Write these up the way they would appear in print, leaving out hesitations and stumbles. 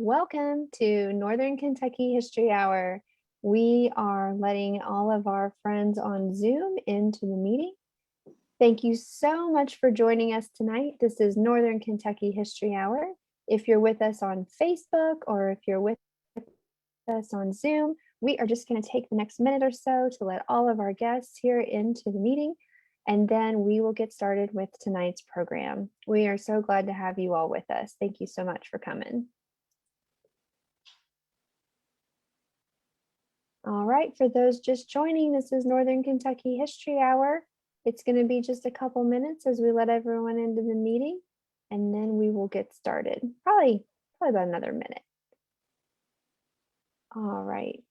Welcome to Northern Kentucky History Hour. We are letting all of our friends on Zoom into the meeting. Thank you so much for joining us tonight. This is Northern Kentucky History Hour. If you're with us on Facebook or if you're with us on Zoom, we are just going to take the next minute or so to let all of our guests here into the meeting, and then we will get started with tonight's program. We are so glad to have you all with us. Thank you so much for coming. All right, for those just joining, this is Northern Kentucky History Hour. It's going to be just a couple minutes as we let everyone into the meeting, and then we will get started. Probably about another minute. All right.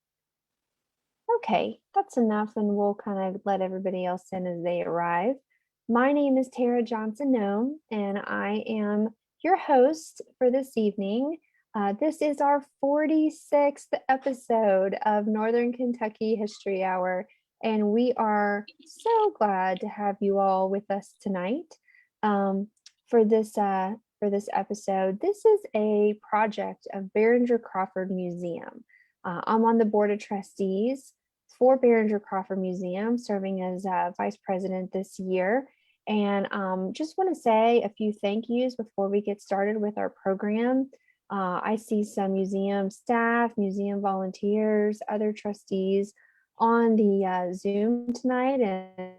Okay, that's enough, and we'll kind of let everybody else in as they arrive. My name is Tara Johnson-Noem, and I am your host for this evening. This is our 46th episode of Northern Kentucky History Hour, and we are so glad to have you all with us tonight for this episode. This is a project of Behringer-Crawford Museum. I'm on the board of trustees for Behringer-Crawford Museum, serving as vice president this year. And just want to say a few thank yous before we get started with our program. I see some museum staff, museum volunteers, other trustees on the Zoom tonight.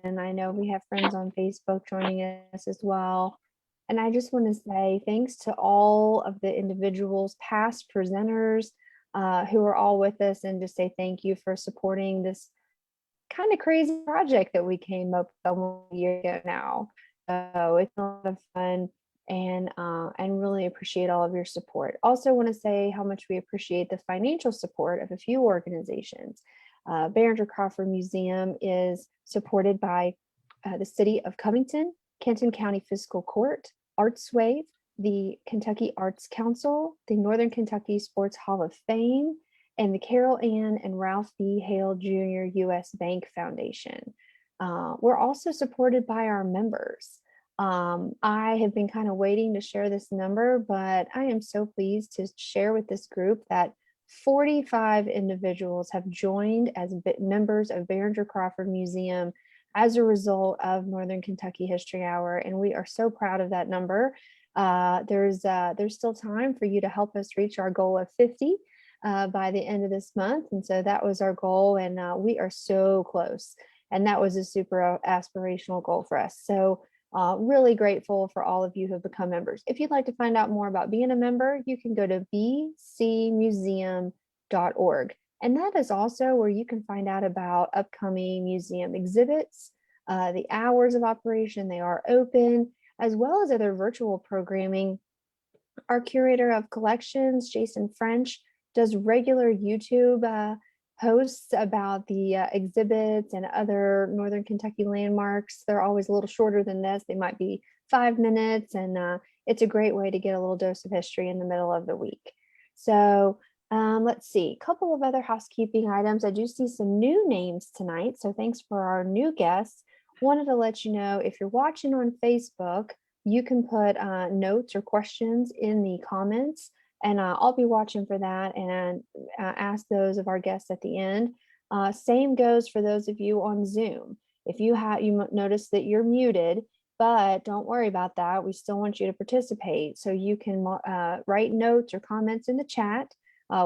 And I know we have friends on Facebook joining us as well. And I just want to say thanks to all of the individuals, past presenters, who are all with us, and just say thank you for supporting this kind of crazy project that we came up with a year ago now. So it's a lot of fun, and really appreciate all of your support. Also want to say how much we appreciate the financial support of a few organizations. Behringer-Crawford Museum is supported by the City of Covington, Kenton County Fiscal Court, ArtsWave, the Kentucky Arts Council, the Northern Kentucky Sports Hall of Fame, and the Carol Ann and Ralph B. Hale Jr. U.S. Bank Foundation. We're also supported by our members. I have been kind of waiting to share this number, but I am so pleased to share with this group that 45 individuals have joined as members of Behringer-Crawford Museum as a result of Northern Kentucky History Hour, and we are so proud of that number. There's still time for you to help us reach our goal of 50 by the end of this month, and so that was our goal, and we are so close, and that was a super aspirational goal for us. So really grateful for all of you who have become members. If you'd like to find out more about being a member, you can go to bcmuseum.org. And that is also where you can find out about upcoming museum exhibits, the hours of operation they are open, as well as other virtual programming. Our curator of collections, Cayson French, does regular YouTube posts about the exhibits and other Northern Kentucky landmarks. They're always a little shorter than this. They might be 5 minutes, and it's a great way to get a little dose of history in the middle of the week. So let's see, a couple of other housekeeping items. I do see some new names tonight, so thanks for our new guests. Wanted to let you know, if you're watching on Facebook, you can put notes or questions in the comments, and I'll be watching for that and ask those of our guests at the end. Same goes for those of you on Zoom. If you notice that you're muted, but don't worry about that. We still want you to participate, so you can write notes or comments in the chat.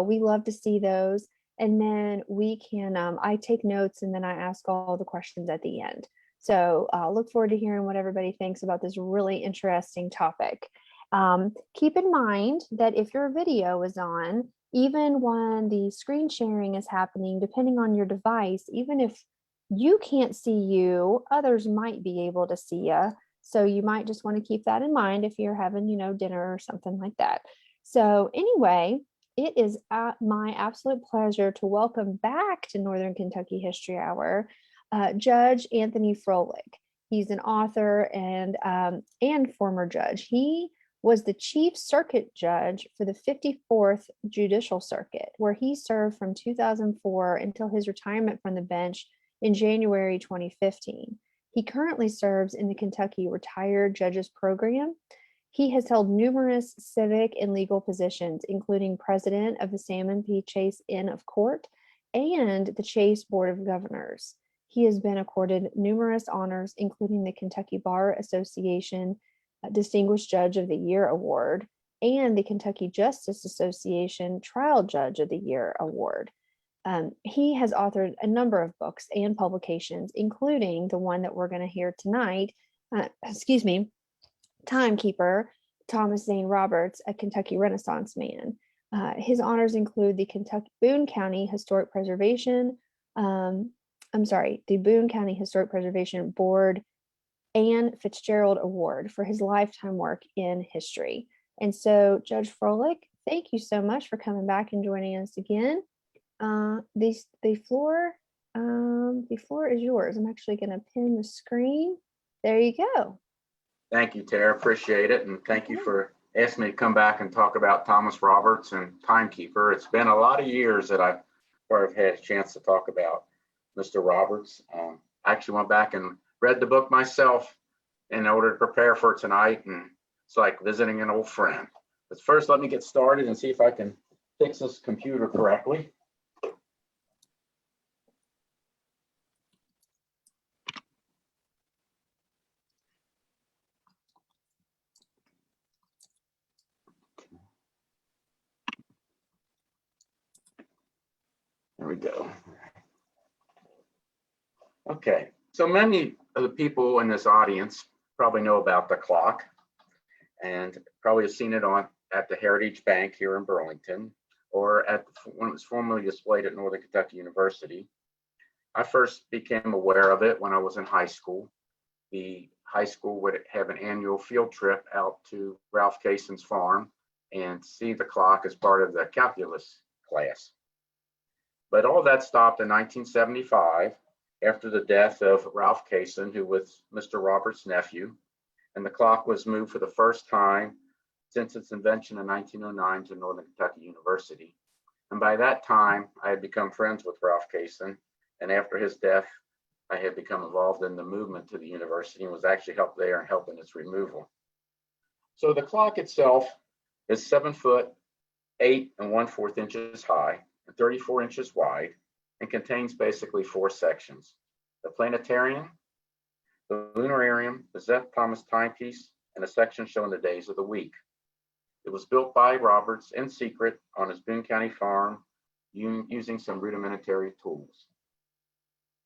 We love to see those, and then we can, I take notes, and then I ask all the questions at the end. So look forward to hearing what everybody thinks about this really interesting topic. Keep in mind that if your video is on, even when the screen sharing is happening, depending on your device, even if you can't see you, others might be able to see you. So you might just want to keep that in mind if you're having, dinner or something like that. So anyway, it is my absolute pleasure to welcome back to Northern Kentucky History Hour Judge Anthony Frohlich. He's an author and former judge. He was the chief circuit judge for the 54th Judicial Circuit, where he served from 2004 until his retirement from the bench in January 2015. He currently serves in the Kentucky Retired Judges Program. He has held numerous civic and legal positions, including president of the Salmon P. Chase Inn of Court and the Chase Board of Governors. He has been accorded numerous honors, including the Kentucky Bar Association Distinguished Judge of the Year Award and the Kentucky Justice Association Trial Judge of the Year Award. He has authored a number of books and publications, including the one that we're going to hear tonight, Timekeeper, Thomas Zane Roberts, a Kentucky Renaissance Man. His honors include the Boone County Historic Preservation, the Boone County Historic Preservation Board and Fitzgerald Award for his lifetime work in history. And so, Judge Frolick, thank you so much for coming back and joining us again. The floor is yours. I'm actually going to pin the screen. There you go. Thank you, Tara. Appreciate it. And thank you for asking me to come back and talk about Thomas Roberts and Timekeeper. It's been a lot of years that I've had a chance to talk about Mr. Roberts. I actually went back and read the book myself in order to prepare for tonight. And it's like visiting an old friend. But first, let me get started and see if I can fix this computer correctly. There we go. Okay, so many of the people in this audience probably know about the clock and probably have seen it at the Heritage Bank here in Burlington or when it was formerly displayed at Northern Kentucky University. I first became aware of it when I was in high school. The high school would have an annual field trip out to Ralph Cayson's farm and see the clock as part of the calculus class. But all that stopped in 1975 after the death of Ralph Cayson, who was Mr. Roberts' nephew, and the clock was moved for the first time since its invention in 1909 to Northern Kentucky University. And by that time, I had become friends with Ralph Cayson, and after his death, I had become involved in the movement to the university and was actually helped there and helping its removal. So the clock itself is 7 foot, 8 1/4 inches high, and 34 inches wide, and contains basically 4 sections: the Planetarium, the Lunarium, the Zeph Thomas timepiece, and a section showing the days of the week. It was built by Roberts in secret on his Boone County farm using some rudimentary tools.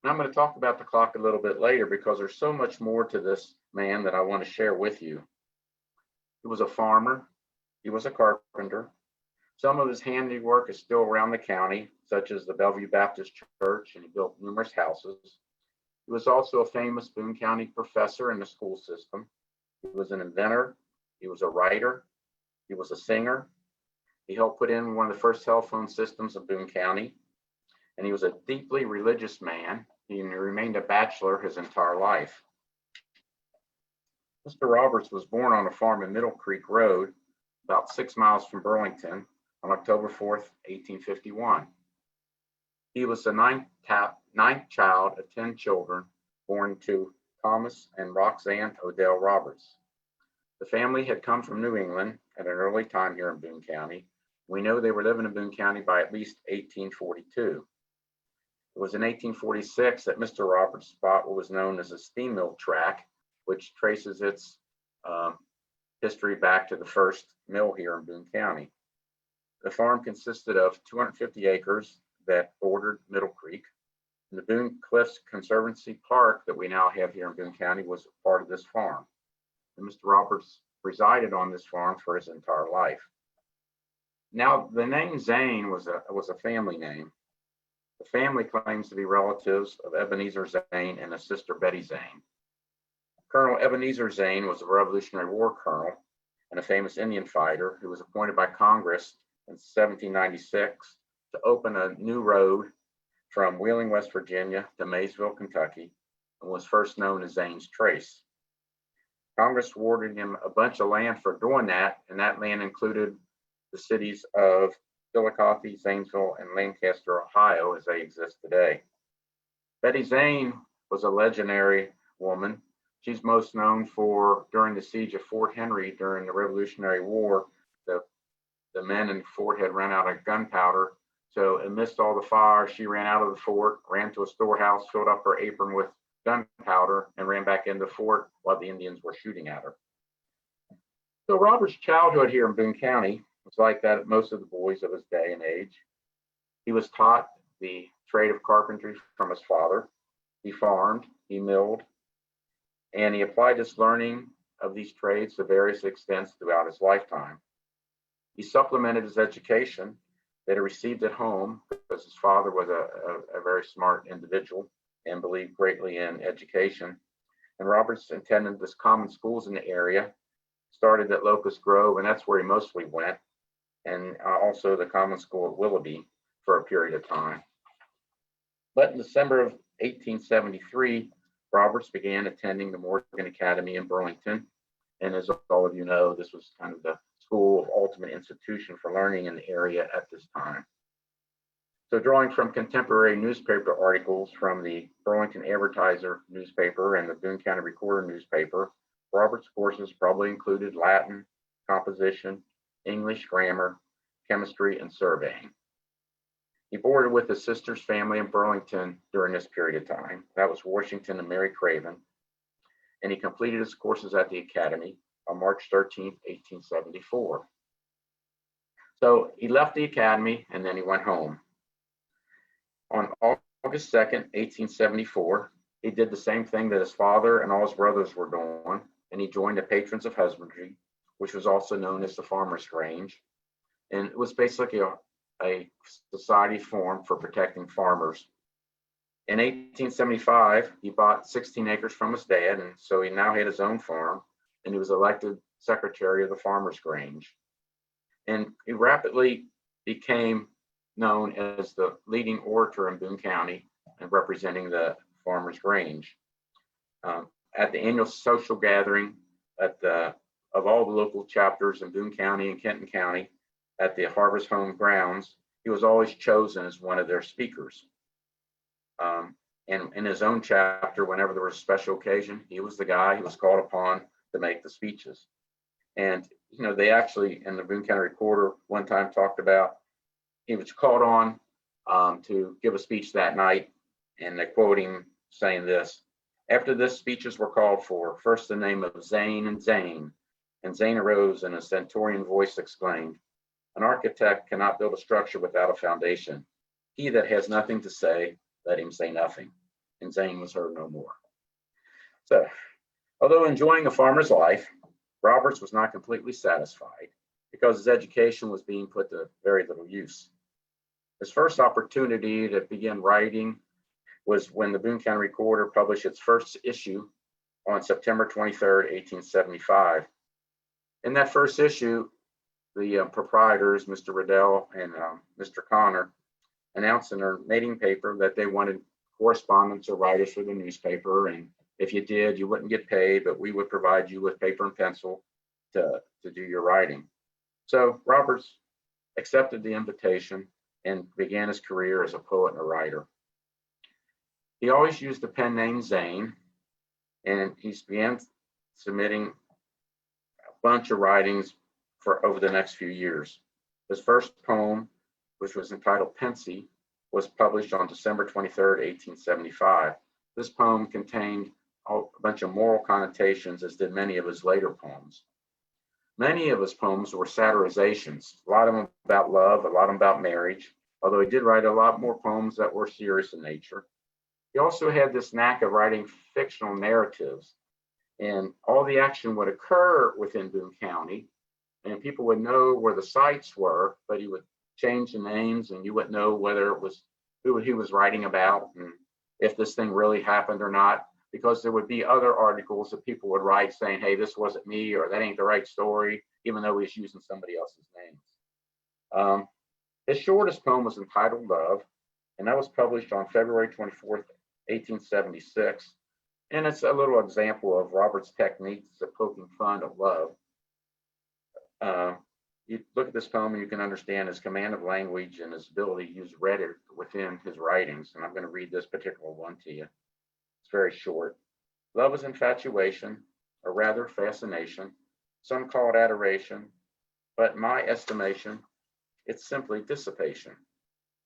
Now I'm going to talk about the clock a little bit later because there's so much more to this man that I want to share with you. He was a farmer. He was a carpenter. Some of his handiwork is still around the county, such as the Bellevue Baptist Church, and he built numerous houses. He was also a famous Boone County professor in the school system. He was an inventor. He was a writer. He was a singer. He helped put in one of the first telephone systems in Boone County. And he was a deeply religious man. He remained a bachelor his entire life. Mr. Roberts was born on a farm in Middle Creek Road, about 6 miles from Burlington, on October 4th, 1851. He was the ninth child of 10 children born to Thomas and Roxanne Odell Roberts. The family had come from New England at an early time here in Boone County. We know they were living in Boone County by at least 1842. It was in 1846 that Mr. Roberts bought what was known as a steam mill track, which traces its history back to the first mill here in Boone County. The farm consisted of 250 acres that bordered Middle Creek. And the Boone Cliffs Conservancy Park that we now have here in Boone County was part of this farm. And Mr. Roberts resided on this farm for his entire life. Now, the name Zayn was a family name. The family claims to be relatives of Ebenezer Zayn and his sister Betty Zayn. Colonel Ebenezer Zayn was a Revolutionary War colonel and a famous Indian fighter who was appointed by Congress in 1796 to open a new road from Wheeling, West Virginia to Maysville, Kentucky, and was first known as Zane's Trace. Congress awarded him a bunch of land for doing that, and that land included the cities of Chillicothe, Zanesville, and Lancaster, Ohio, as they exist today. Betty Zayn was a legendary woman She's most known for during the siege of Fort Henry during the Revolutionary War. The men in the fort had run out of gunpowder. So amidst all the fire, she ran out of the fort, ran to a storehouse, filled up her apron with gunpowder, and ran back into the fort while the Indians were shooting at her. So Robert's childhood here in Boone County was like that of most of the boys of his day and age. He was taught the trade of carpentry from his father. He farmed, he milled, and he applied his learning of these trades to various extents throughout his lifetime. He supplemented his education that he received at home because his father was a very smart individual and believed greatly in education. And Roberts attended the common schools in the area, started at Locust Grove, and that's where he mostly went, and also the common school at Willoughby for a period of time. But in December of 1873, Roberts began attending the Morgan Academy in Burlington. And as all of you know, this was kind of the school of ultimate institution for learning in the area at this time. So drawing from contemporary newspaper articles from the Burlington Advertiser newspaper and the Boone County Recorder newspaper, Roberts' courses probably included Latin, composition, English grammar, chemistry, and surveying. He boarded with his sister's family in Burlington during this period of time. That was Washington and Mary Craven. And he completed his courses at the Academy on March 13th, 1874. So he left the Academy and then he went home. On August 2nd, 1874, he did the same thing that his father and all his brothers were doing, and he joined the Patrons of Husbandry, which was also known as the Farmers' Grange. And it was basically a society formed for protecting farmers. In 1875, he bought 16 acres from his dad, and so he now had his own farm, and he was elected secretary of the Farmers' Grange. And he rapidly became known as the leading orator in Boone County and representing the Farmers' Grange. At the annual social gathering of all the local chapters in Boone County and Kenton County at the Harvest Home grounds, he was always chosen as one of their speakers. And in his own chapter, whenever there was a special occasion, he was the guy who was called upon to make the speeches. And, you know, they actually, in the Boone County Recorder, one time talked about he was called on to give a speech that night, and they quote him saying this: "After this, speeches were called for. First, the name of Zayn and Zayn. And Zayn arose and a stentorian voice exclaimed, 'An architect cannot build a structure without a foundation. He that has nothing to say, let him say nothing.' And Zayn was heard no more." So, although enjoying a farmer's life, Roberts was not completely satisfied because his education was being put to very little use. His first opportunity to begin writing was when the Boone County Recorder published its first issue on September 23rd, 1875. In that first issue, the proprietors, Mr. Riddell and Mr. Connor, announced in their mating paper that they wanted correspondents or writers for the newspaper, and if you did, you wouldn't get paid, but we would provide you with paper and pencil to do your writing. So Roberts accepted the invitation and began his career as a poet and a writer. He always used the pen name Zayn, and he began submitting a bunch of writings for over the next few years. His first poem, which was entitled Pensy, was published on December 23rd, 1875. This poem contained a bunch of moral connotations, as did many of his later poems. Many of his poems were satirizations, a lot of them about love, a lot of them about marriage, although he did write a lot more poems that were serious in nature. He also had this knack of writing fictional narratives, and all the action would occur within Boone County, and people would know where the sites were, but he would change the names and you wouldn't know whether it was who he was writing about and if this thing really happened or not, because there would be other articles that people would write saying, hey, this wasn't me, or that ain't the right story, even though he's using somebody else's names. His shortest poem was entitled Love, and that was published on February 24th, 1876. And it's a little example of Robert's techniques of poking fun at love. You look at this poem and you can understand his command of language and his ability to use rhetoric within his writings. And I'm going to read this particular one to you. It's very short. Love is infatuation, or rather fascination. Some call it adoration, but in my estimation, it's simply dissipation.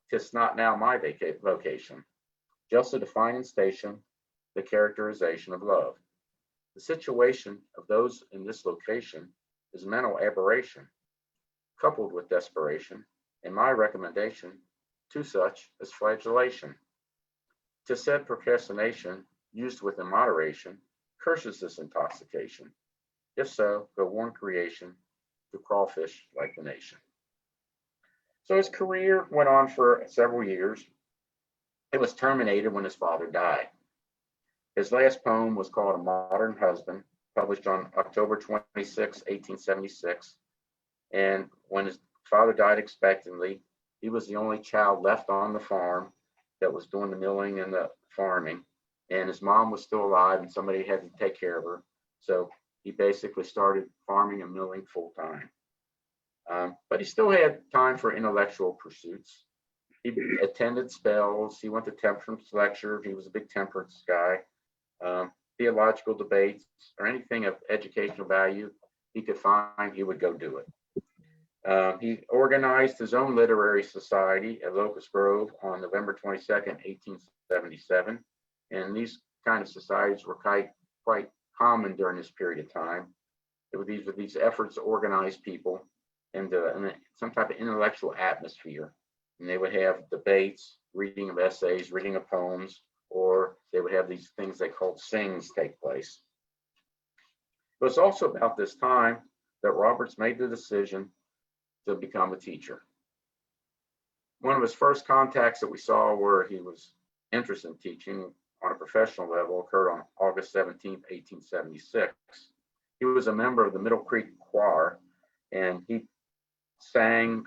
'Tis not now my vocation, just a defining station, the characterization of love. The situation of those in this location is mental aberration, coupled with desperation, and my recommendation to such is flagellation. 'Tis said procrastination, used with immoderation, curses this intoxication. If so, go warn creation to crawfish like the nation. So his career went on for several years. It was terminated when his father died. His last poem was called A Modern Husband, published on October 26, 1876. And when his father died expectantly, he was the only child left on the farm that was doing the milling and the farming. And his mom was still alive and somebody had to take care of her. So he basically started farming and milling full time. But he still had time for intellectual pursuits. He attended spells. He went to temperance lectures. He was a big temperance guy. Theological debates or anything of educational value he could find, he would go do it. He organized his own literary society at Locust Grove on November 22nd, 1877. And these kind of societies were quite common during this period of time. There were these efforts to organize people into some type of intellectual atmosphere. And they would have debates, reading of essays, reading of poems, or they would have these things they called sings take place. It was also about this time that Roberts made the decision to become a teacher. One of his first contacts that we saw where he was interested in teaching on a professional level occurred on August 17, 1876. He was a member of the Middle Creek Choir, and he sang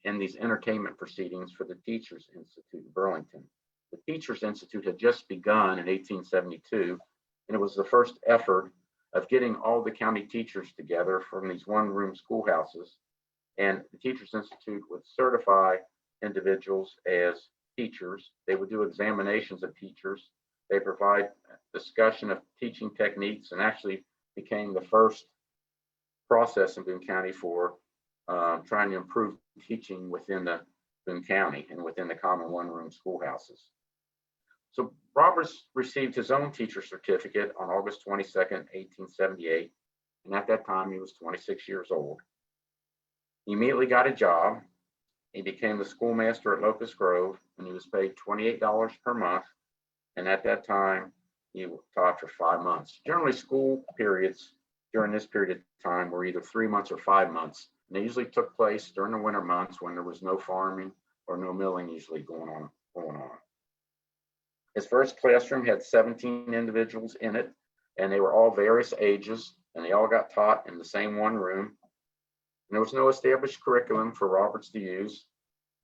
in these entertainment proceedings for the Teachers Institute in Burlington. The Teachers Institute had just begun in 1872, and it was the first effort of getting all the county teachers together from these one-room schoolhouses. And the Teachers Institute would certify individuals as teachers. They would do examinations of teachers. They provide discussion of teaching techniques and actually became the first process in Boone County for trying to improve teaching within the Boone County and within the common one-room schoolhouses. So Roberts received his own teacher certificate on August 22nd, 1878. And at that time, he was 26 years old. He immediately got a job. He became the schoolmaster at Locust Grove, and he was paid $28 per month. And at that time, he taught for 5 months. Generally, school periods during this period of time were either 3 months or 5 months. And they usually took place during the winter months when there was no farming or no milling usually going on. His first classroom had 17 individuals in it, and they were all various ages, and they all got taught in the same one room. And there was no established curriculum for Roberts to use.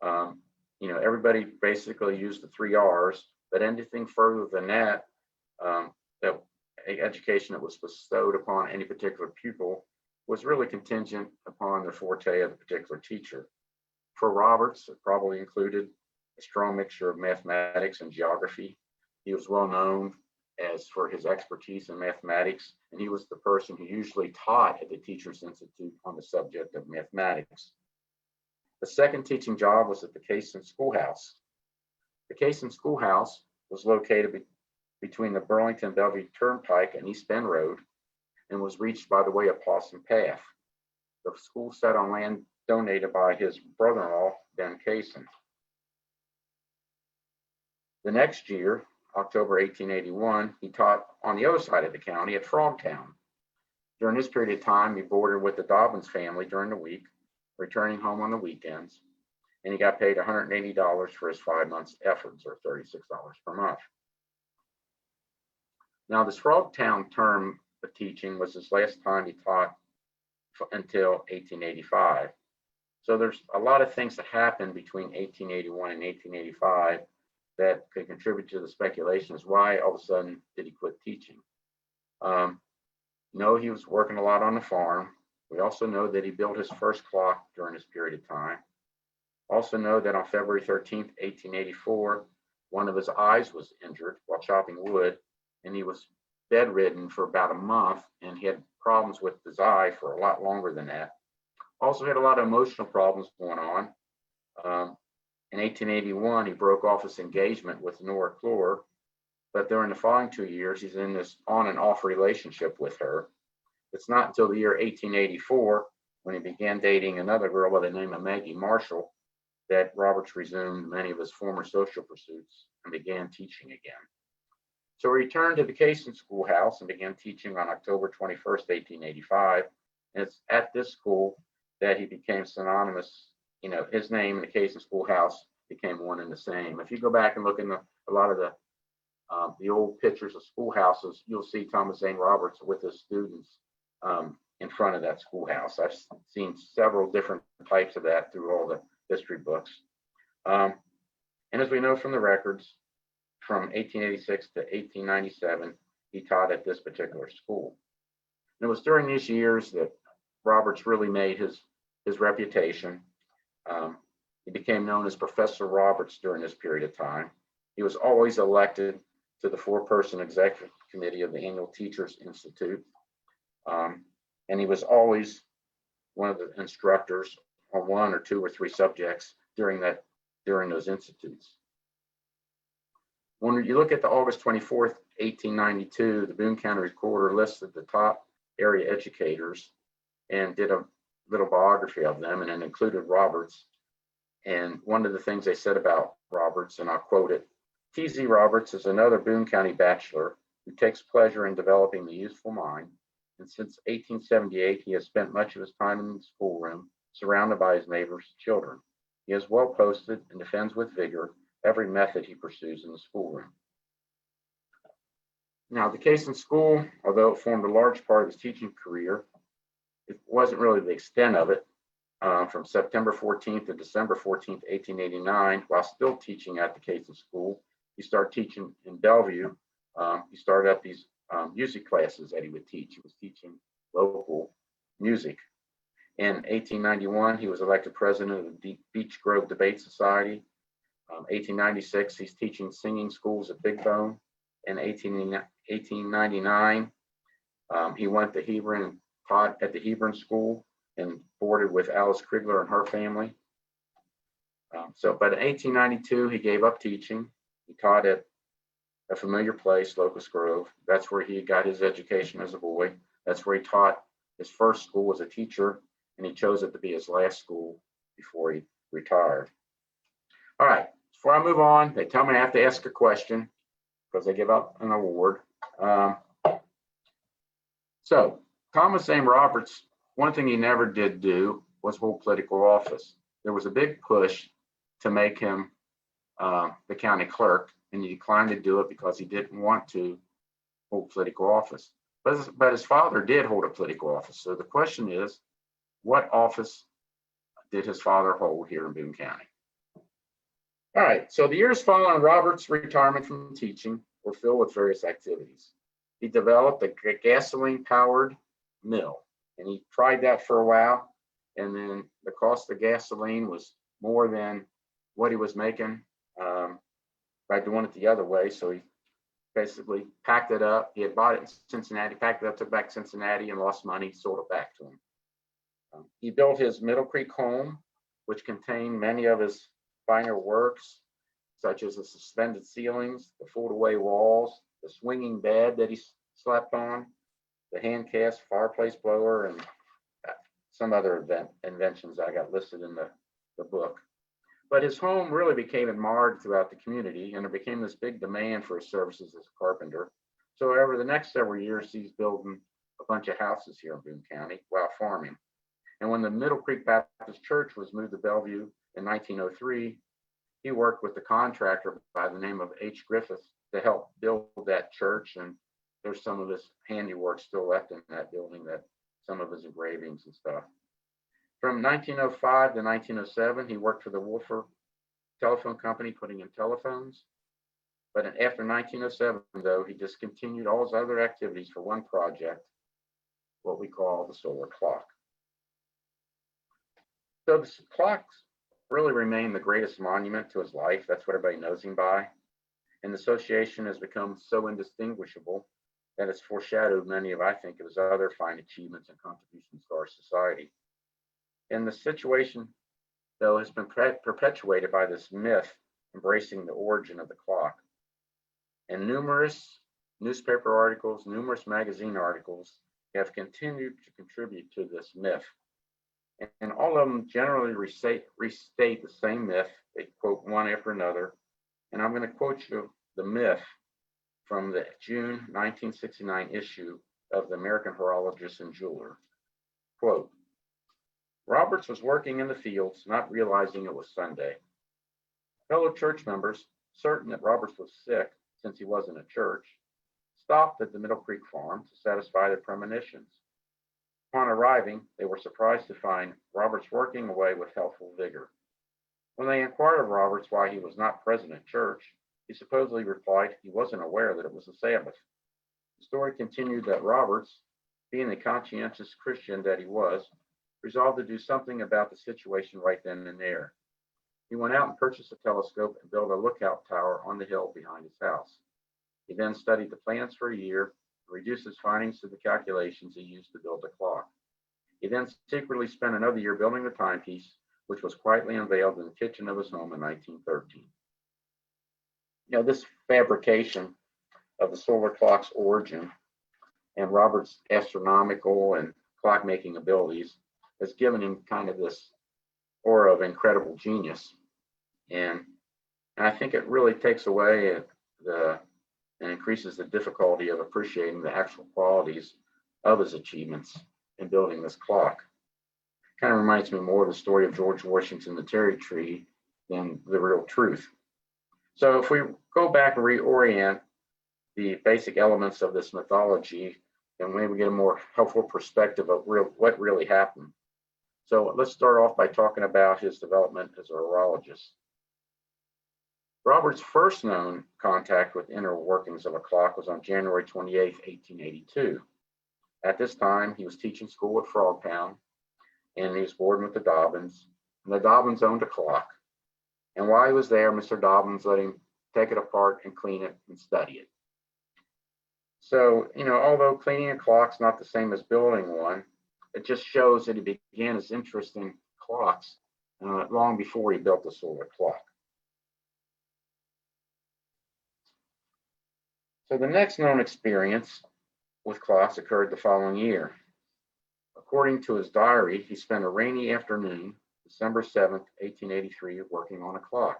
Everybody basically used the 3 R's, but anything further than that, that education that was bestowed upon any particular pupil was really contingent upon the forte of the particular teacher. For Roberts, it probably included a strong mixture of mathematics and geography. He was well known as for his expertise in mathematics, and he was the person who usually taught at the Teachers Institute on the subject of mathematics. The second teaching job was at the Cayson Schoolhouse. The Cayson Schoolhouse was located between the Burlington Bellevue Turnpike and East Bend Road and was reached by the way of Possum Path. The school sat on land donated by his brother-in-law, Ben Cayson. The next year, October 1881, he taught on the other side of the county at Frogtown. During this period of time, he boarded with the Dobbins family during the week, returning home on the weekends, and he got paid $180 for his 5 months' efforts, or $36 per month. Now, this Frogtown term of teaching was his last time he taught until 1885. So there's a lot of things that happened between 1881 and 1885 that could contribute to the speculation as why all of a sudden did he quit teaching. No, he was working a lot on the farm. We also know that he built his first clock during this period of time. Also know that on February 13th, 1884, one of his eyes was injured while chopping wood, and he was bedridden for about a month, and he had problems with his eye for a lot longer than that. Also had a lot of emotional problems going on. In 1881, he broke off his engagement with Nora Clore, but during the following 2 years, he's in this on and off relationship with her. It's not until the year 1884, when he began dating another girl by the name of Maggie Marshall, that Roberts resumed many of his former social pursuits and began teaching again. So he returned to the Cayson Schoolhouse and began teaching on October 21st, 1885. And it's at this school that he became synonymous. You know, his name and the Cayson Schoolhouse became one and the same. If you go back and look in a lot of the old pictures of schoolhouses, you'll see Thomas Zane Roberts with his students in front of that schoolhouse. I've seen several different types of that through all the history books. And as we know from the records, from 1886 to 1897, he taught at this particular school. And it was during these years that Roberts really made his reputation. He became known as Professor Roberts during this period of time. He was always elected to the 4-person executive committee of the annual Teachers Institute. And he was always one of the instructors on 1 or 2 or 3 subjects during those institutes. When you look at the August 24th, 1892, the Boone County Recorder listed the top area educators and did a little biography of them, and then included Roberts. And one of the things they said about Roberts, and I'll quote it, T.Z. Roberts is another Boone County bachelor who takes pleasure in developing the youthful mind. And since 1878, he has spent much of his time in the schoolroom, surrounded by his neighbors' children. He is well posted and defends with vigor every method he pursues in the schoolroom. Now, the Cayson School, although it formed a large part of his teaching career, it wasn't really the extent of it. From September 14th to December 14th, 1889, while still teaching at the Cayson School, he started teaching in Bellevue. He started up these music classes that he would teach. He was teaching local music. In 1891, he was elected president of the Beech Grove Debate Society. 1896, he's teaching singing schools at Big Bone. In 1899, he went to Hebron and taught at the Hebron School and boarded with Alice Krigler and her family. But in 1892, he gave up teaching. He taught at a familiar place, Locust Grove. That's where he got his education as a boy. That's where he taught his first school as a teacher, and he chose it to be his last school before he retired. All right, before I move on, they tell me I have to ask a question because they give out an award. So Thomas Zane Roberts, one thing he never did do was hold political office. There was a big push to make him the county clerk, and he declined to do it because he didn't want to hold political office. But his father did hold a political office. So the question is, what office did his father hold here in Boone County? All right, so the years following Roberts' retirement from teaching were filled with various activities. He developed a gasoline-powered mill, and he tried that for a while, and then the cost of gasoline was more than what he was making by doing it the other way. So he basically packed it up. He had bought it in Cincinnati, packed it up, took it back to Cincinnati, and lost money, sold it back to him. He built his Middle Creek home, which contained many of his finer works, such as the suspended ceilings, the fold-away walls, the swinging bed that he slept on, the hand-cast fireplace blower, and some other inventions I got listed in the book. But his home really became admired throughout the community, and there became this big demand for his services as a carpenter. So over the next several years, he's building a bunch of houses here in Boone County while farming. And when the Middle Creek Baptist Church was moved to Bellevue in 1903, he worked with the contractor by the name of H. Griffith to help build that church. And there's some of his handiwork still left in that building, that some of his engravings and stuff. From 1905 to 1907, he worked for the Wolfer Telephone Company, putting in telephones. But after 1907, though, he discontinued all his other activities for one project, what we call the solar clock. So the clocks really remain the greatest monument to his life. That's what everybody knows him by. And the association has become so indistinguishable that has foreshadowed many of, I think, of his other fine achievements and contributions to our society. And the situation, though, has been perpetuated by this myth embracing the origin of the clock. And numerous newspaper articles, numerous magazine articles have continued to contribute to this myth. And all of them generally restate the same myth. They quote one after another. And I'm going to quote you the myth from the June 1969 issue of the American Horologist and Jeweler. Quote, Roberts was working in the fields, not realizing it was Sunday. Fellow church members, certain that Roberts was sick since he wasn't at church, stopped at the Middle Creek farm to satisfy their premonitions. Upon arriving, they were surprised to find Roberts working away with healthful vigor. When they inquired of Roberts why he was not present at church, he supposedly replied he wasn't aware that it was the Sabbath. The story continued that Roberts, being the conscientious Christian that he was, resolved to do something about the situation right then and there. He went out and purchased a telescope and built a lookout tower on the hill behind his house. He then studied the plans for a year and reduced his findings to the calculations he used to build the clock. He then secretly spent another year building the timepiece, which was quietly unveiled in the kitchen of his home in 1913. You know, this fabrication of the solar clock's origin and Robert's astronomical and clock-making abilities has given him kind of this aura of incredible genius. And I think it really takes away and increases the difficulty of appreciating the actual qualities of his achievements in building this clock. Kind of reminds me more of the story of George Washington, the Cherry Tree, than the real truth. So if we go back and reorient the basic elements of this mythology, then maybe we get a more helpful perspective of what really happened. So let's start off by talking about his development as a horologist. Robert's first known contact with inner workings of a clock was on January 28, 1882. At this time, he was teaching school at Frogtown, and he was boarding with the Dobbins, and the Dobbins owned a clock. And while he was there, Mr. Dobbins let him take it apart and clean it and study it. So, you know, although cleaning a clock's not the same as building one, it just shows that he began his interest in clocks long before he built the solar clock. So the next known experience with clocks occurred the following year. According to his diary, he spent a rainy afternoon, December 7th, 1883, working on a clock.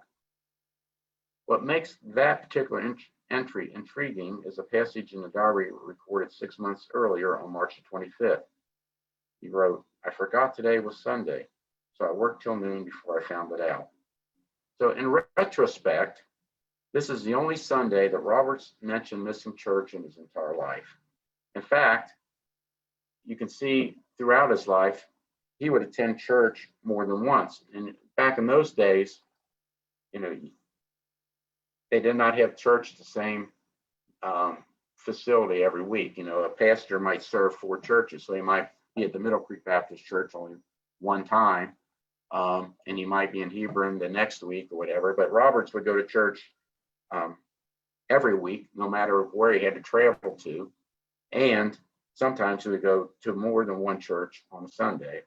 What makes that particular entry intriguing is a passage in the diary recorded 6 months earlier on March 25th. He wrote, I forgot today was Sunday, so I worked till noon before I found it out. So in retrospect, this is the only Sunday that Roberts mentioned missing church in his entire life. In fact, you can see throughout his life, he would attend church more than once. And back in those days, you know, they did not have church at the same facility every week. You know, a pastor might serve 4 churches, so he might be at the Middle Creek Baptist Church only one time, and he might be in Hebron the next week or whatever. But Roberts would go to church every week, no matter where he had to travel to, and sometimes he would go to more than one church on a Sunday.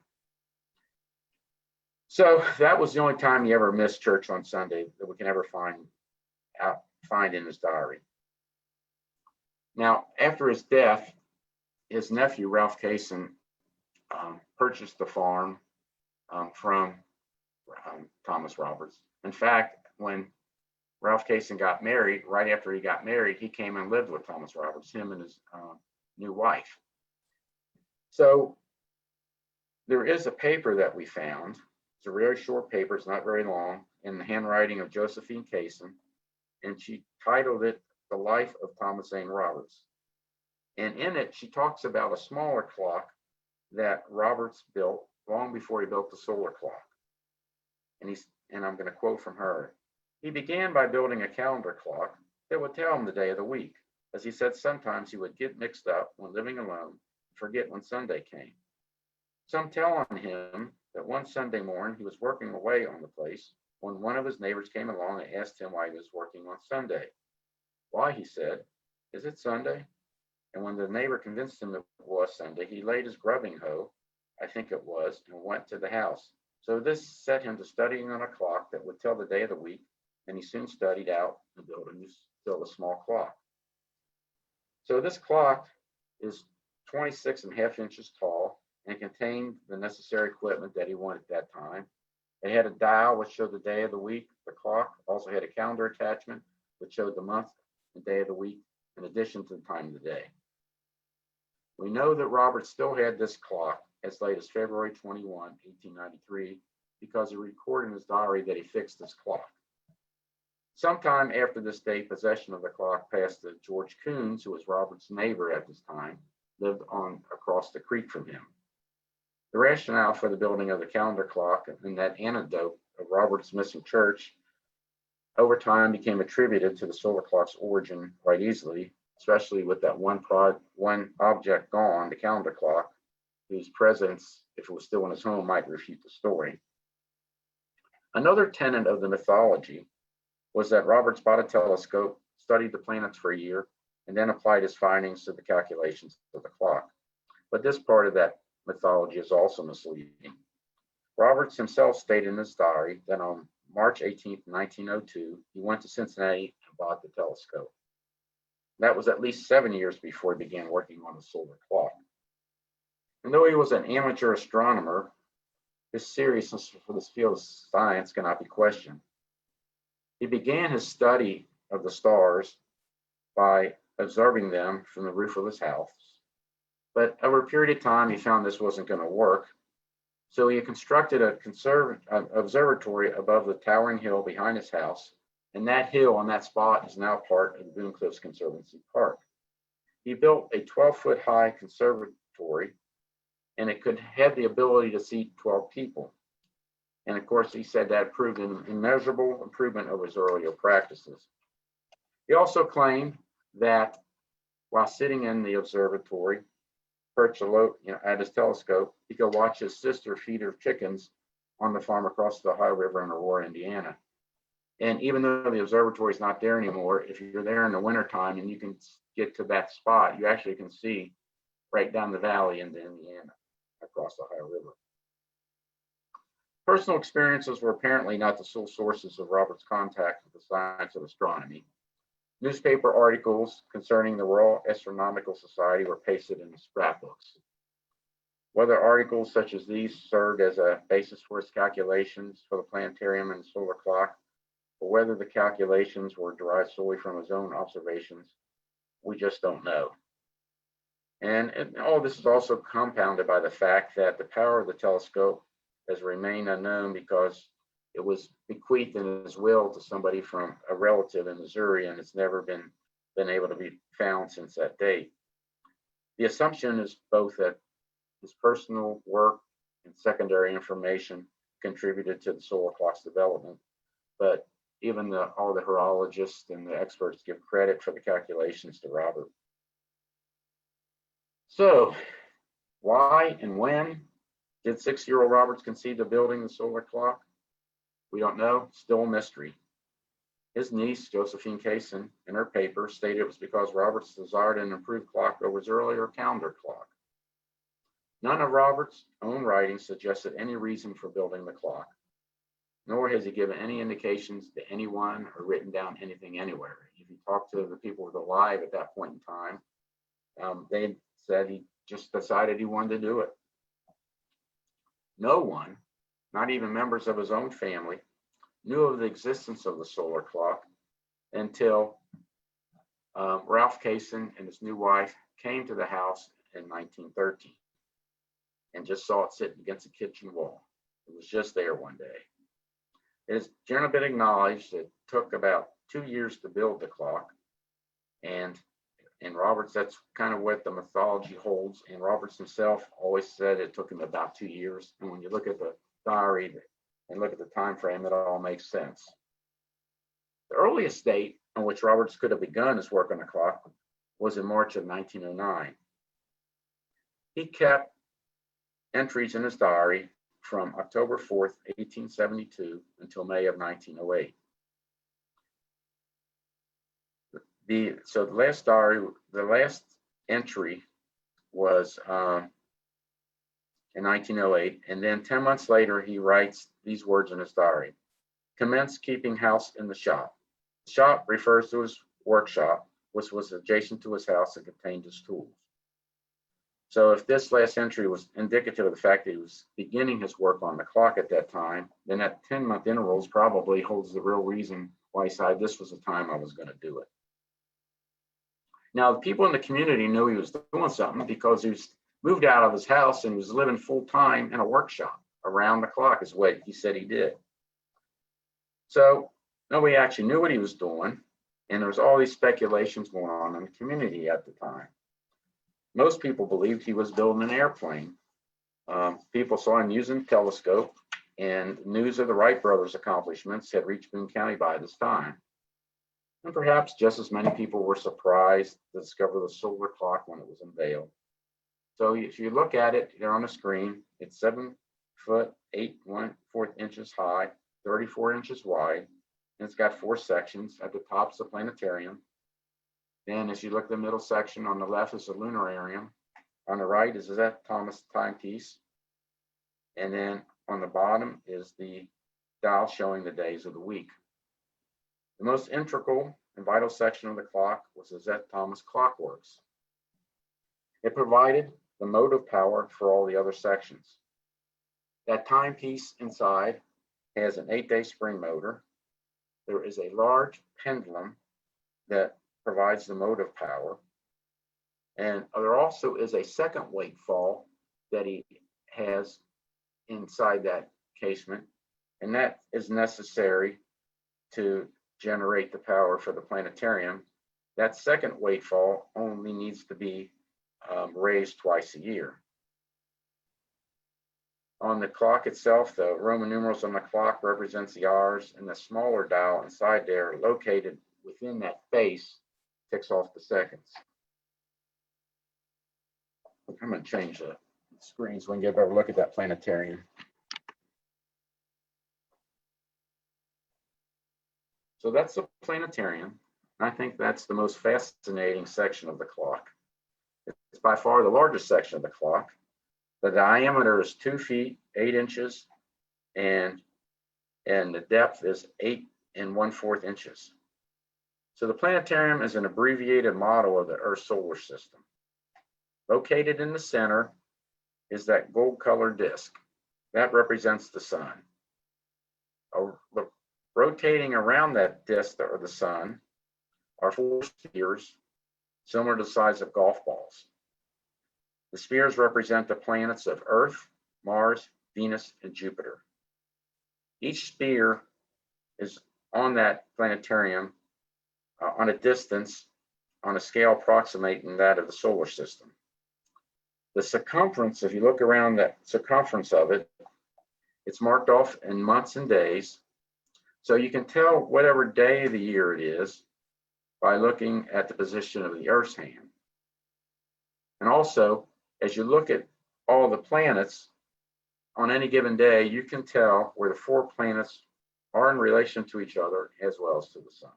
So that was the only time he ever missed church on Sunday that we can ever find in his diary. Now, after his death, his nephew, Ralph Cayson, purchased the farm from Thomas Roberts. In fact, when Ralph Cayson got married, right after he got married, he came and lived with Thomas Roberts, him and his new wife. So there is a paper that we found. It's a very short paper, it's not very long, in the handwriting of Josephine Cayson, and she titled it The Life of Thomas Zane Roberts. And in it, she talks about a smaller clock that Roberts built long before he built the solar clock. And I'm going to quote from her. He began by building a calendar clock that would tell him the day of the week. As he said, sometimes he would get mixed up when living alone and forget when Sunday came. Some tell on him that one Sunday morning he was working away on the place when one of his neighbors came along and asked him why he was working on Sunday. Why, he said, is it Sunday? And when the neighbor convinced him it was Sunday, he laid his grubbing hoe, I think it was, and went to the house. So this set him to studying on a clock that would tell the day of the week, and he soon studied out the building to build a small clock. So this clock is 26.5 inches tall and contained the necessary equipment that he wanted at that time. It had a dial which showed the day of the week. The clock also had a calendar attachment which showed the month and day of the week in addition to the time of the day. We know that Roberts still had this clock as late as February 21, 1893, because he recorded in his diary that he fixed this clock. Sometime after this date, possession of the clock passed to George Coons, who was Roberts' neighbor at this time, lived on across the creek from him. The rationale for the building of the calendar clock and that anecdote of Roberts' missing church over time became attributed to the solar clock's origin quite easily, especially with that one object gone, the calendar clock, whose presence, if it was still in his home, might refute the story. Another tenet of the mythology was that Roberts bought a telescope, studied the planets for a year, and then applied his findings to the calculations of the clock. But this part of that mythology is also misleading. Roberts himself stated in his diary that on March 18, 1902, he went to Cincinnati and bought the telescope. That was at least 7 years before he began working on the solar clock. And though he was an amateur astronomer, his seriousness for this field of science cannot be questioned. He began his study of the stars by observing them from the roof of his house. But over a period of time, he found this wasn't going to work. So he constructed an observatory above the towering hill behind his house. And that hill on that spot is now part of the Boone Cliffs Conservancy Park. He built a 12-foot high conservatory, and it could have the ability to seat 12 people. And of course, he said that proved an immeasurable improvement over his earlier practices. He also claimed that while sitting in the observatory, perched at his telescope, he could watch his sister feed her chickens on the farm across the Ohio River in Aurora, Indiana. And even though the observatory is not there anymore, if you're there in the wintertime and you can get to that spot, you actually can see right down the valley into Indiana across the Ohio River. Personal experiences were apparently not the sole sources of Roberts' contact with the science of astronomy. Newspaper articles concerning the Royal Astronomical Society were pasted in the scrapbooks. Whether articles such as these served as a basis for his calculations for the planetarium and solar clock, or whether the calculations were derived solely from his own observations, we just don't know. And all this is also compounded by the fact that the power of the telescope has remained unknown because it was bequeathed in his will to somebody from a relative in Missouri, and it's never been able to be found since that date. The assumption is both that his personal work and secondary information contributed to the solar clock's development, but even all the horologists and the experts give credit for the calculations to Robert. So, why and when did 6-year-old Roberts conceive of building the solar clock? We don't know, still a mystery. His niece, Josephine Cayson, in her paper stated it was because Roberts desired an improved clock over his earlier calendar clock. None of Roberts' own writings suggested any reason for building the clock, nor has he given any indications to anyone or written down anything anywhere. If you talk to the people who were alive at that point in time, they said he just decided he wanted to do it. No one, not even members of his own family, knew of the existence of the solar clock until Ralph Cayson and his new wife came to the house in 1913 and just saw it sitting against the kitchen wall. It was just there one day. It has generally been acknowledged that it took about 2 years to build the clock, and Roberts, that's kind of what the mythology holds. And Roberts himself always said it took him about 2 years. And when you look at the diary and look at the time frame, it all makes sense. The earliest date on which Roberts could have begun his work on the clock was in March of 1909. He kept entries in his diary from October 4th, 1872 until May of 1908. The last entry was in 1908, and then 10 months later, he writes these words in his diary: "Commence keeping house in the shop." The shop refers to his workshop, which was adjacent to his house and contained his tools. So if this last entry was indicative of the fact that he was beginning his work on the clock at that time, then that 10-month intervals probably holds the real reason why he said this was the time I was going to do it. Now, the people in the community knew he was doing something because he was moved out of his house and was living full time in a workshop around the clock, is what he said he did. So nobody actually knew what he was doing, and there was all these speculations going on in the community at the time. Most people believed he was building an airplane. People saw him using a telescope, and news of the Wright brothers' accomplishments had reached Boone County by this time. And perhaps just as many people were surprised to discover the solar clock when it was unveiled. So if you look at it there on the screen, it's 7 foot 8.1 inches high, 34 inches wide, and it's got 4 sections. At the top is the planetarium. Then as you look at the middle section, on the left is the lunarium. On the right is that Thomas timepiece. And then on the bottom is the dial showing the days of the week. The most integral and vital section of the clock was the Z. Thomas clockworks. It provided the motive power for all the other sections. That timepiece inside has an 8-day spring motor. There is a large pendulum that provides the motive power. And there also is a second weight fall that he has inside that casement, and that is necessary to generate the power for the planetarium. That second weight fall only needs to be raised twice a year. On the clock itself, the Roman numerals on the clock represents the hours, and the smaller dial inside there, located within that face, ticks off the seconds. I'm going to change the screen so we can get a better look at that planetarium. So that's the planetarium. I think that's the most fascinating section of the clock. It's by far the largest section of the clock. The diameter is 2 feet, 8 inches, and the depth is 8 1/4 inches. So the planetarium is an abbreviated model of the Earth's solar system. Located in the center is that gold-colored disk. That represents the sun. Rotating around that disk or the sun are 4 spheres, similar to the size of golf balls. The spheres represent the planets of Earth, Mars, Venus, and Jupiter. Each sphere is on that planetarium on a distance on a scale approximating that of the solar system. The circumference, if you look around that circumference of it, it's marked off in months and days. So you can tell whatever day of the year it is by looking at the position of the Earth's hand. And also, as you look at all the planets on any given day, you can tell where the 4 planets are in relation to each other as well as to the sun.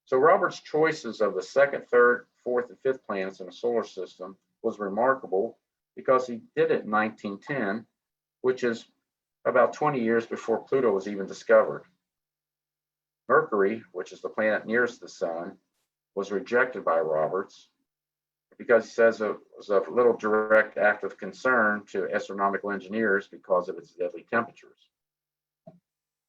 So Roberts' choices of the 2nd, 3rd, 4th, and 5th planets in the solar system was remarkable because he did it in 1910, which is about 20 years before Pluto was even discovered. Mercury, which is the planet nearest the sun, was rejected by Roberts because he says it was of little direct active concern to astronomical engineers because of its deadly temperatures.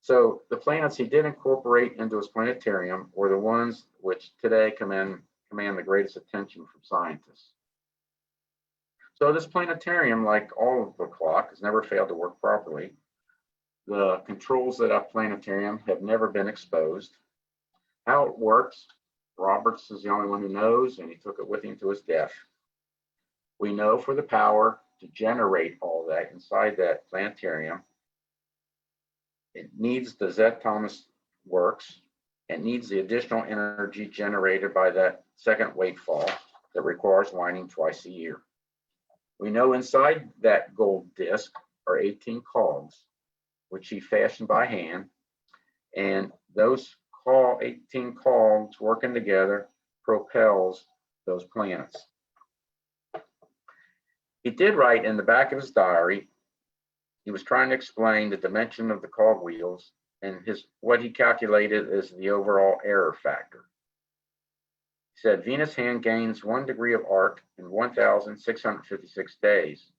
So the planets he did incorporate into his planetarium were the ones which today command the greatest attention from scientists. So this planetarium, like all of the clock, has never failed to work properly. The controls of that planetarium have never been exposed. How it works, Roberts is the only one who knows, and he took it with him to his death. We know for the power to generate all that inside that planetarium, it needs the Z. Thomas works. It needs the additional energy generated by that second weight fall that requires winding twice a year. We know inside that gold disc are 18 cogs, which he fashioned by hand, and those 18 cogs working together propels those planets. He did write in the back of his diary, he was trying to explain the dimension of the cog wheels and what he calculated as the overall error factor. He said Venus hand gains 1 degree of arc in 1,656 days.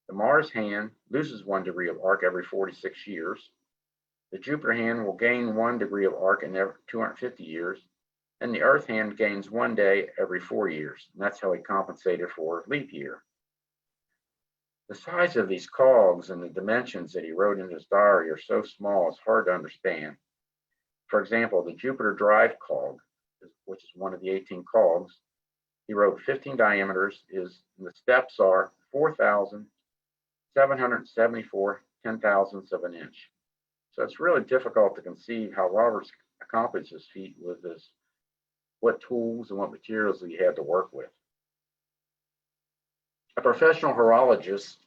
The Mars hand loses 1 degree of arc every 46 years. The Jupiter hand will gain 1 degree of arc in every 250 years. And the Earth hand gains 1 day every 4 years. And that's how he compensated for leap year. The size of these cogs and the dimensions that he wrote in his diary are so small, it's hard to understand. For example, the Jupiter drive cog, which is one of the 18 cogs, he wrote 15 diameters, and the steps are 4,774 10,000ths of an inch. So it's really difficult to conceive how Roberts accomplished this feat with what tools and what materials he had to work with. A professional horologist,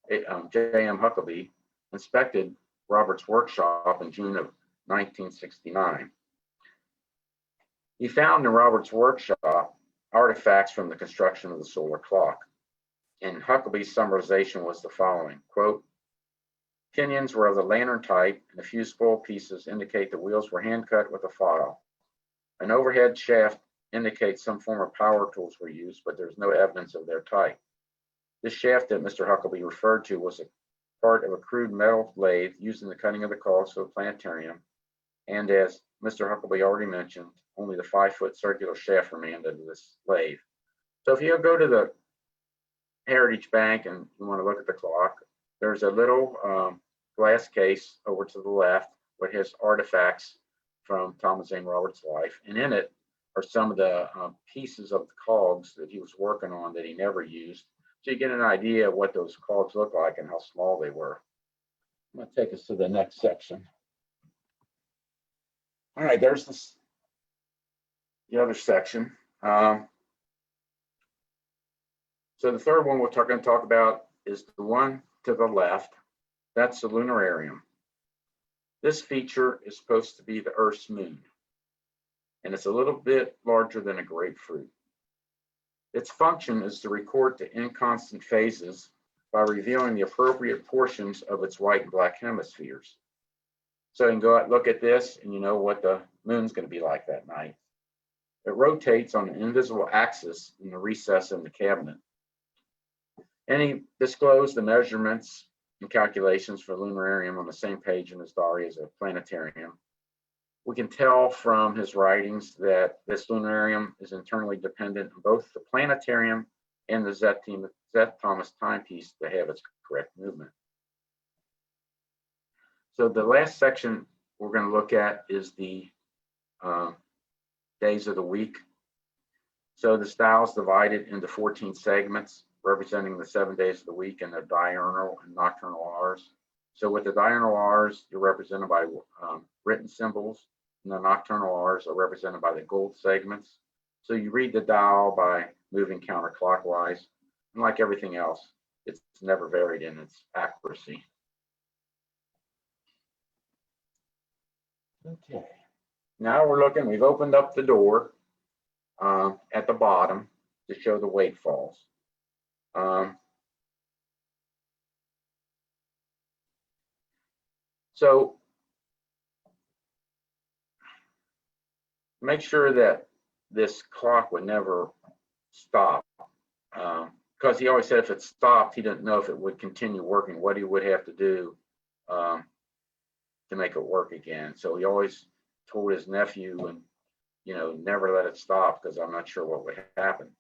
J.M. Huckabee, inspected Roberts' workshop in June of 1969. He found in Roberts' workshop artifacts from the construction of the solar clock. And Huckabee's summarization was the following, quote, pinions were of the lantern type, and a few spoiled pieces indicate the wheels were hand cut with a file. An overhead shaft indicates some form of power tools were used, but there's no evidence of their type. This shaft that Mr. Huckabee referred to was a part of a crude metal lathe used in the cutting of the cogs for the planetarium. And as Mr. Huckabee already mentioned, only the 5-foot circular shaft remained of this lathe. So if you go to the Heritage Bank and you want to look at the clock, there's a little glass case over to the left where it has artifacts from Thomas Zane Roberts' life. And in it are some of the pieces of the cogs that he was working on that he never used. So you get an idea of what those cogs look like and how small they were. I'm going to take us to the next section. All right, there's the other section. So the third one we're going to talk about is the one to the left. That's the lunarium. This feature is supposed to be the Earth's moon, and it's a little bit larger than a grapefruit. Its function is to record the inconstant phases by revealing the appropriate portions of its white and black hemispheres. So you can go out and look at this and you know what the moon's going to be like that night. It rotates on an invisible axis in the recess in the cabinet. And he disclosed the measurements and calculations for lunarium on the same page in his diary as a planetarium. We can tell from his writings that this lunarium is internally dependent on both the planetarium and the Z Thomas timepiece to have its correct movement. So the last section we're going to look at is the days of the week. So the dial is divided into 14 segments representing the 7 days of the week and their diurnal and nocturnal hours. So with the diurnal hours, you're represented by written symbols, and the nocturnal hours are represented by the gold segments. So you read the dial by moving counterclockwise, and like everything else, it's never varied in its accuracy. Okay, now we've opened up the door at the bottom to show the weight falls. So make sure that this clock would never stop, because he always said if it stopped, he didn't know if it would continue working, what he would have to do to make it work again. So he always told his nephew, and never let it stop because I'm not sure what would happen.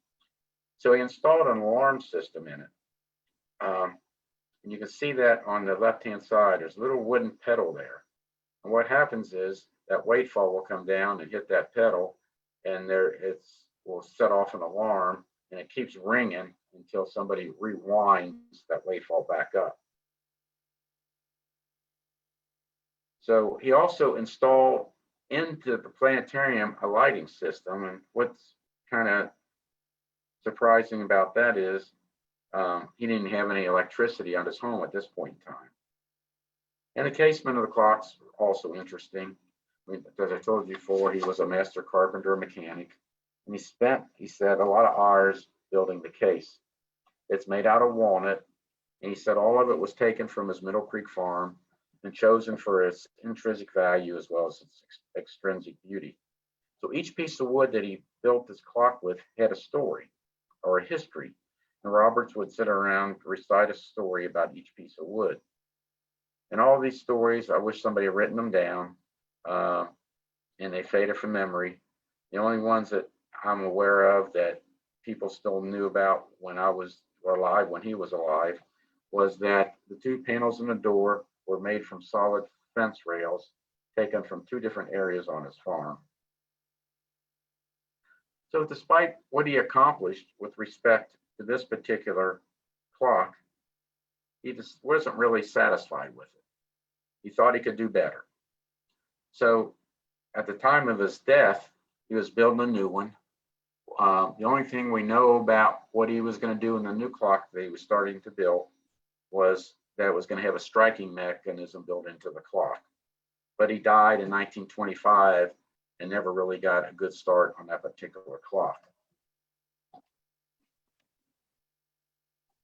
So he installed an alarm system in it. And you can see that on the left-hand side, there's a little wooden pedal there. And what happens is that weight fall will come down and hit that pedal, and will set off an alarm, and it keeps ringing until somebody rewinds that weight fall back up. So he also installed into the planetarium a lighting system, and what's kind of surprising about that is he didn't have any electricity on his home at this point in time. And the casement of the clock's also interesting. I mean, as I told you before, he was a master carpenter mechanic, and he said, a lot of hours building the case. It's made out of walnut, and he said all of it was taken from his Middle Creek farm and chosen for its intrinsic value as well as its extrinsic beauty. So each piece of wood that he built this clock with had a story or a history, and Roberts would sit around and recite a story about each piece of wood. And all these stories, I wish somebody had written them down, and they faded from memory. The only ones that I'm aware of that people still knew about when I was alive, when he was alive, was that the two panels in the door were made from solid fence rails taken from two different areas on his farm. So despite what he accomplished with respect to this particular clock, he just wasn't really satisfied with it. He thought he could do better. So at the time of his death, he was building a new one. The only thing we know about what he was going to do in the new clock that he was starting to build was that it was going to have a striking mechanism built into the clock. But he died in 1925 and never really got a good start on that particular clock.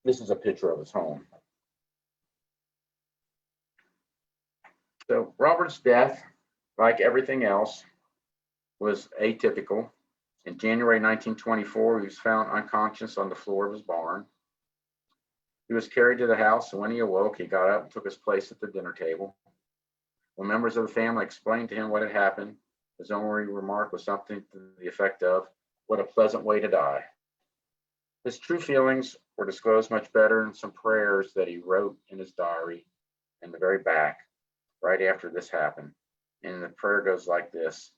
This is a picture of his home. So Robert's death, like everything else, was atypical. In January 1924, he was found unconscious on the floor of his barn. He was carried to the house, and when he awoke, he got up and took his place at the dinner table. When members of the family explained to him what had happened, his only remark was something to the effect of, "What a pleasant way to die." His true feelings were disclosed much better in some prayers that he wrote in his diary in the very back, right after this happened. And the prayer goes like this: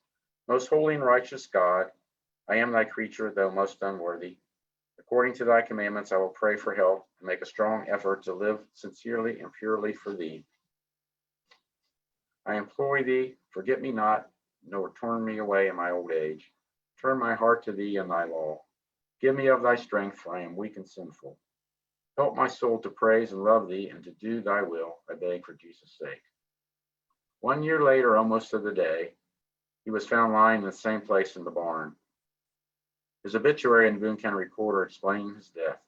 "Most holy and righteous God, I am thy creature, though most unworthy. According to thy commandments, I will pray for help and make a strong effort to live sincerely and purely for thee. I implore thee, forget me not, nor turn me away in my old age. Turn my heart to thee and thy law. Give me of thy strength, for I am weak and sinful. Help my soul to praise and love thee and to do thy will, I beg for Jesus' sake." 1 year later, almost to the day, he was found lying in the same place in the barn. His obituary in the Boone County Recorder explained his death.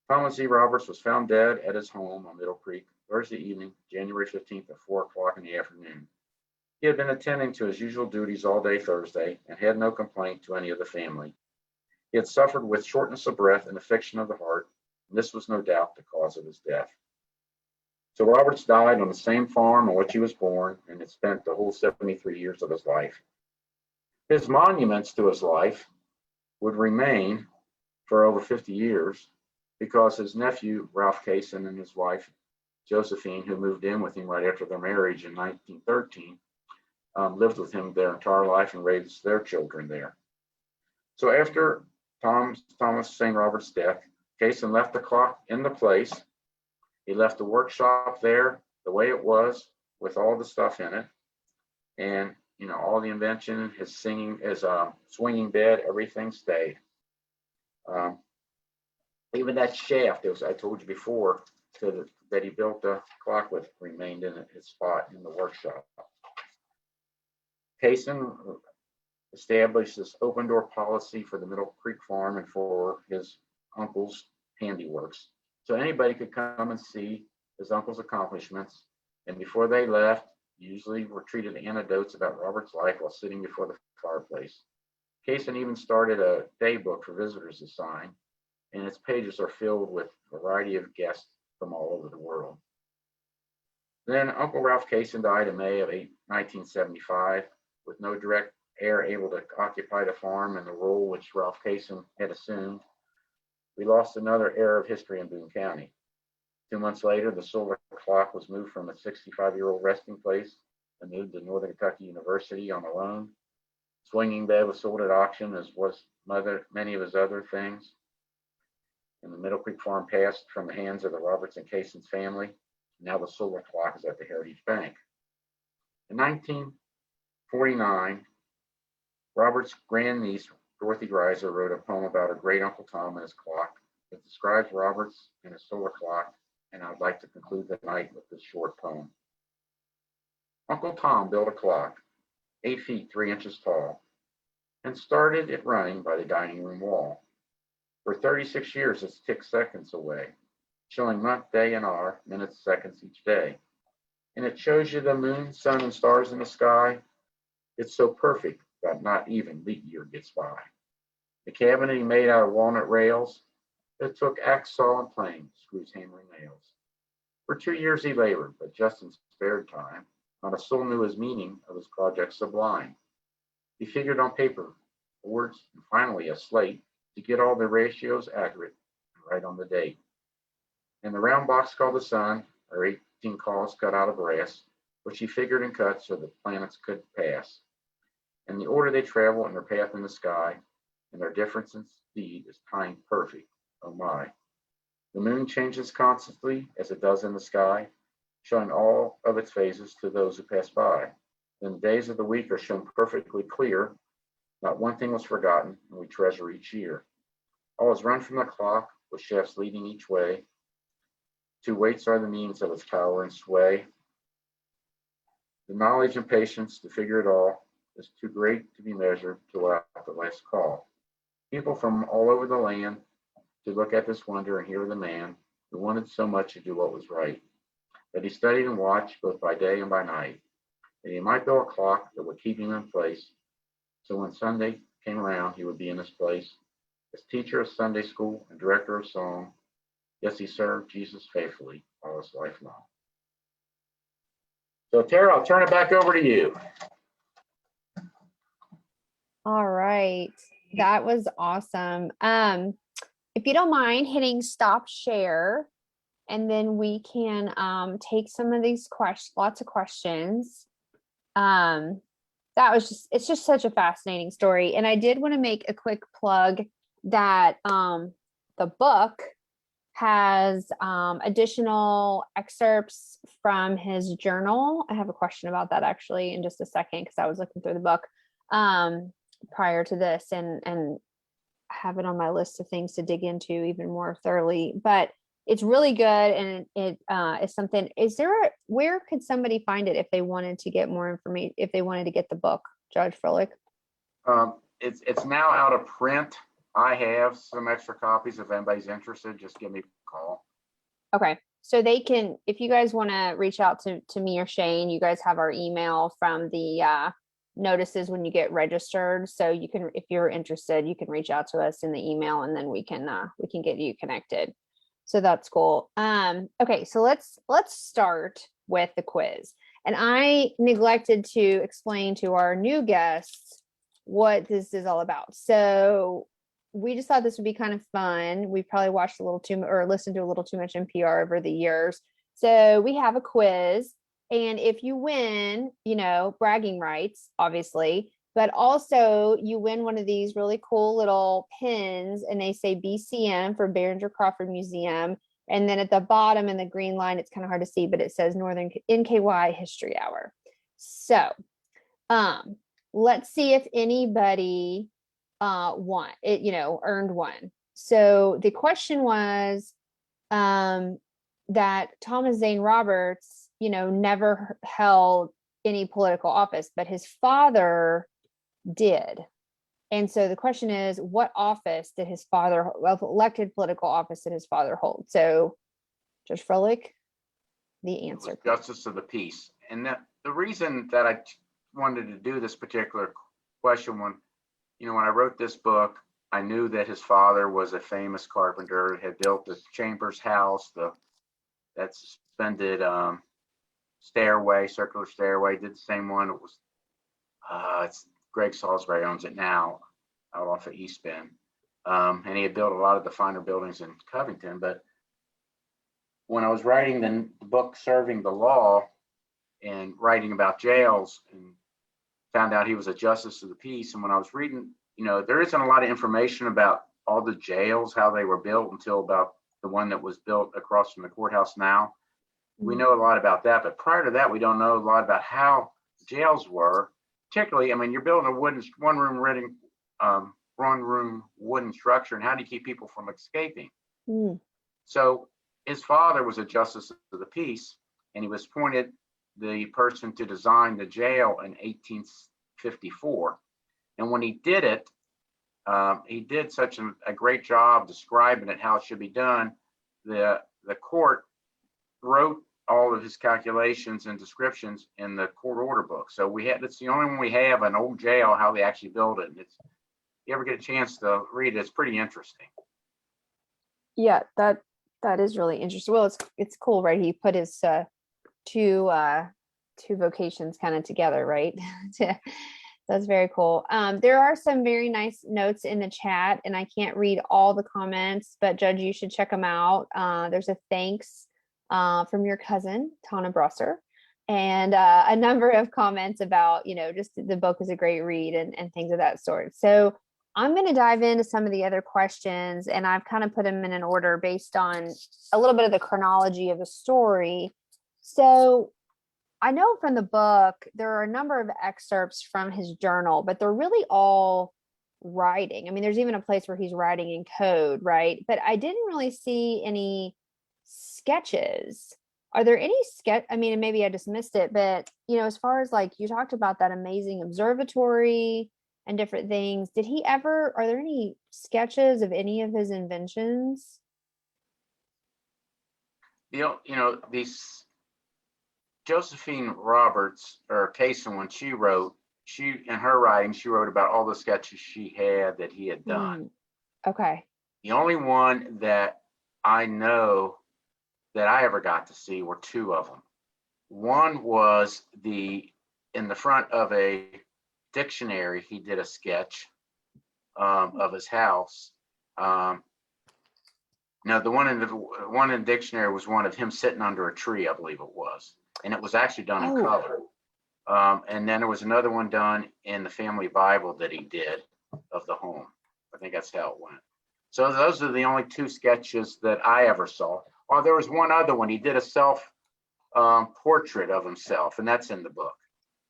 Thomas E. Roberts was found dead at his home on Middle Creek Thursday evening, January 15th at 4 o'clock in the afternoon. He had been attending to his usual duties all day Thursday and had no complaint to any of the family. He had suffered with shortness of breath and affection of the heart, and this was no doubt the cause of his death. So Roberts died on the same farm on which he was born and had spent the whole 73 years of his life. His monuments to his life would remain for over 50 years because his nephew, Ralph Cayson, and his wife, Josephine, who moved in with him right after their marriage in 1913, lived with him their entire life and raised their children there. So after Thomas St. Roberts' death, Cayson left the clock in the place. He left the workshop there the way it was with all the stuff in it. And, all the invention, his singing, his swinging bed, everything stayed. Even that shaft, I told you before, that he built the clock with remained in its spot in the workshop. Cayson established this open door policy for the Middle Creek farm and for his uncle's handiworks. So anybody could come and see his uncle's accomplishments. And before they left, usually were treated anecdotes about Robert's life while sitting before the fireplace. Cayson even started a day book for visitors to sign, and its pages are filled with a variety of guests from all over the world. Then Uncle Ralph Cayson died in May of 1975, with no direct heir able to occupy the farm and the role which Ralph Cayson had assumed. We lost another era of history in Boone County. 2 months later, the solar clock was moved from its 65-year-old resting place and moved to Northern Kentucky University on a loan. Swinging bed was sold at auction, as was many of his other things. And the Middle Creek farm passed from the hands of the Roberts and Cayson's family. Now the solar clock is at the Heritage Bank. In 1949, Robert's grandniece, Dorothy Dreiser, wrote a poem about her great Uncle Tom and his clock. It describes Roberts and his solar clock, and I'd like to conclude the night with this short poem. Uncle Tom built a clock, 8 feet 3 inches tall, and started it running by the dining room wall. For 36 years, it's ticked seconds away, showing month, day, and hour, minutes, seconds each day. And it shows you the moon, sun, and stars in the sky. It's so perfect that not even leap year gets by. The cabinet he made out of walnut rails, it took axe, saw, and plane, screws, hammering nails. For 2 years he labored, but just in spared time, not a soul knew his meaning of his project sublime. He figured on paper, boards, and finally a slate to get all the ratios accurate and right on the date. And the round box called the sun, or 18 calls cut out of brass, which he figured and cut so the planets could pass. And the order they travel in their path in the sky, and their difference in speed is timed perfect. Oh my. The moon changes constantly as it does in the sky, showing all of its phases to those who pass by. Then the days of the week are shown perfectly clear. Not one thing was forgotten, and we treasure each year. All is run from the clock, with shafts leading each way. 2 weights are the means of its power and sway. The knowledge and patience to figure it all is too great to be measured till after the last call. People from all over the land to look at this wonder and hear the man who wanted so much to do what was right, that he studied and watched both by day and by night, that he might build a clock that would keep him in place, so when Sunday came around, he would be in his place. As teacher of Sunday school and director of song, yes, he served Jesus faithfully all his life long. So Tara, I'll turn it back over to you. All right. That was awesome. If you don't mind hitting stop share, and then we can take some of these questions, lots of questions. It's just such a fascinating story. And I did want to make a quick plug that the book has additional excerpts from his journal. I have a question about that actually in just a second, because I was looking through the book prior to this and have it on my list of things to dig into even more thoroughly. But it's really good, and it is something. Where could somebody find it if they wanted to get more information, if they wanted to get the book, Judge Frolick? It's now out of print. I have some extra copies. If anybody's interested, just give me a call. Okay. So they can, if you guys want to reach out to me or Shane, you guys have our email from the notices when you get registered. So you can, if you're interested, you can reach out to us in the email, and then we can get you connected. So that's cool. Okay. So let's start with the quiz. And I neglected to explain to our new guests what this is all about. So we just thought this would be kind of fun. We've probably watched a little too or listened to a little too much NPR over the years. So we have a quiz, and if you win, bragging rights, obviously, but also you win one of these really cool little pins, and they say BCM for Behringer-Crawford Museum. And then at the bottom in the green line, it's kind of hard to see, but it says Northern NKY History Hour. So let's see if anybody won it, earned one. So the question was that Thomas Zane Roberts, never held any political office, but his father did. And so the question is, what office did his father, elected political office did his father hold? So Judge Frolick, the answer. Justice of the Peace. And the reason that I wanted to do this particular question, when I wrote this book, I knew that his father was a famous carpenter, had built the Chambers House, that suspended stairway, circular stairway, did the same one. It was, it's Greg Salisbury owns it now, out off of East Bend. And he had built a lot of the finer buildings in Covington. But when I was writing the book, Serving the Law, and writing about jails, and found out he was a justice of the peace. And when I was reading, there isn't a lot of information about all the jails, how they were built, until about the one that was built across from the courthouse now. We know a lot about that, but prior to that, we don't know a lot about how jails were. Particularly, you're building a one room wooden structure, and how do you keep people from escaping? So his father was a justice of the peace, and he was appointed the person to design the jail in 1854. And when he did it, he did such a great job describing it, how it should be done. The court wrote all of his calculations and descriptions in the court order book. So that's the only one we have, an old jail, how they actually built it. And if you ever get a chance to read it, it's pretty interesting. Yeah, that is really interesting. Well, it's cool, right? He put his two vocations kind of together, right? That's very cool. There are some very nice notes in the chat, and I can't read all the comments, but Judge, you should check them out. There's a thanks from your cousin, Tana Brosser, and a number of comments about, just the book is a great read and things of that sort. So I'm going to dive into some of the other questions, and I've kind of put them in an order based on a little bit of the chronology of the story. So I know from the book, there are a number of excerpts from his journal, but they're really all writing. I mean, there's even a place where he's writing in code, right? But I didn't really see any sketches. Are there any I mean, and maybe I just missed it, but, as far as like, you talked about that amazing observatory and different things, are there any sketches of any of his inventions? These Josephine Roberts, or Cayson, when she wrote, in her writing, she wrote about all the sketches she had that he had done. Okay. The only one that I know that I ever got to see were two of them. One was in the front of a dictionary, he did a sketch of his house. Now, the one in the dictionary was one of him sitting under a tree, I believe it was. And it was actually done in color. And then there was another one done in the family Bible that he did of the home. I think that's how it went. So those are the only two sketches that I ever saw. Or there was one other one. He did a self portrait of himself, and that's in the book.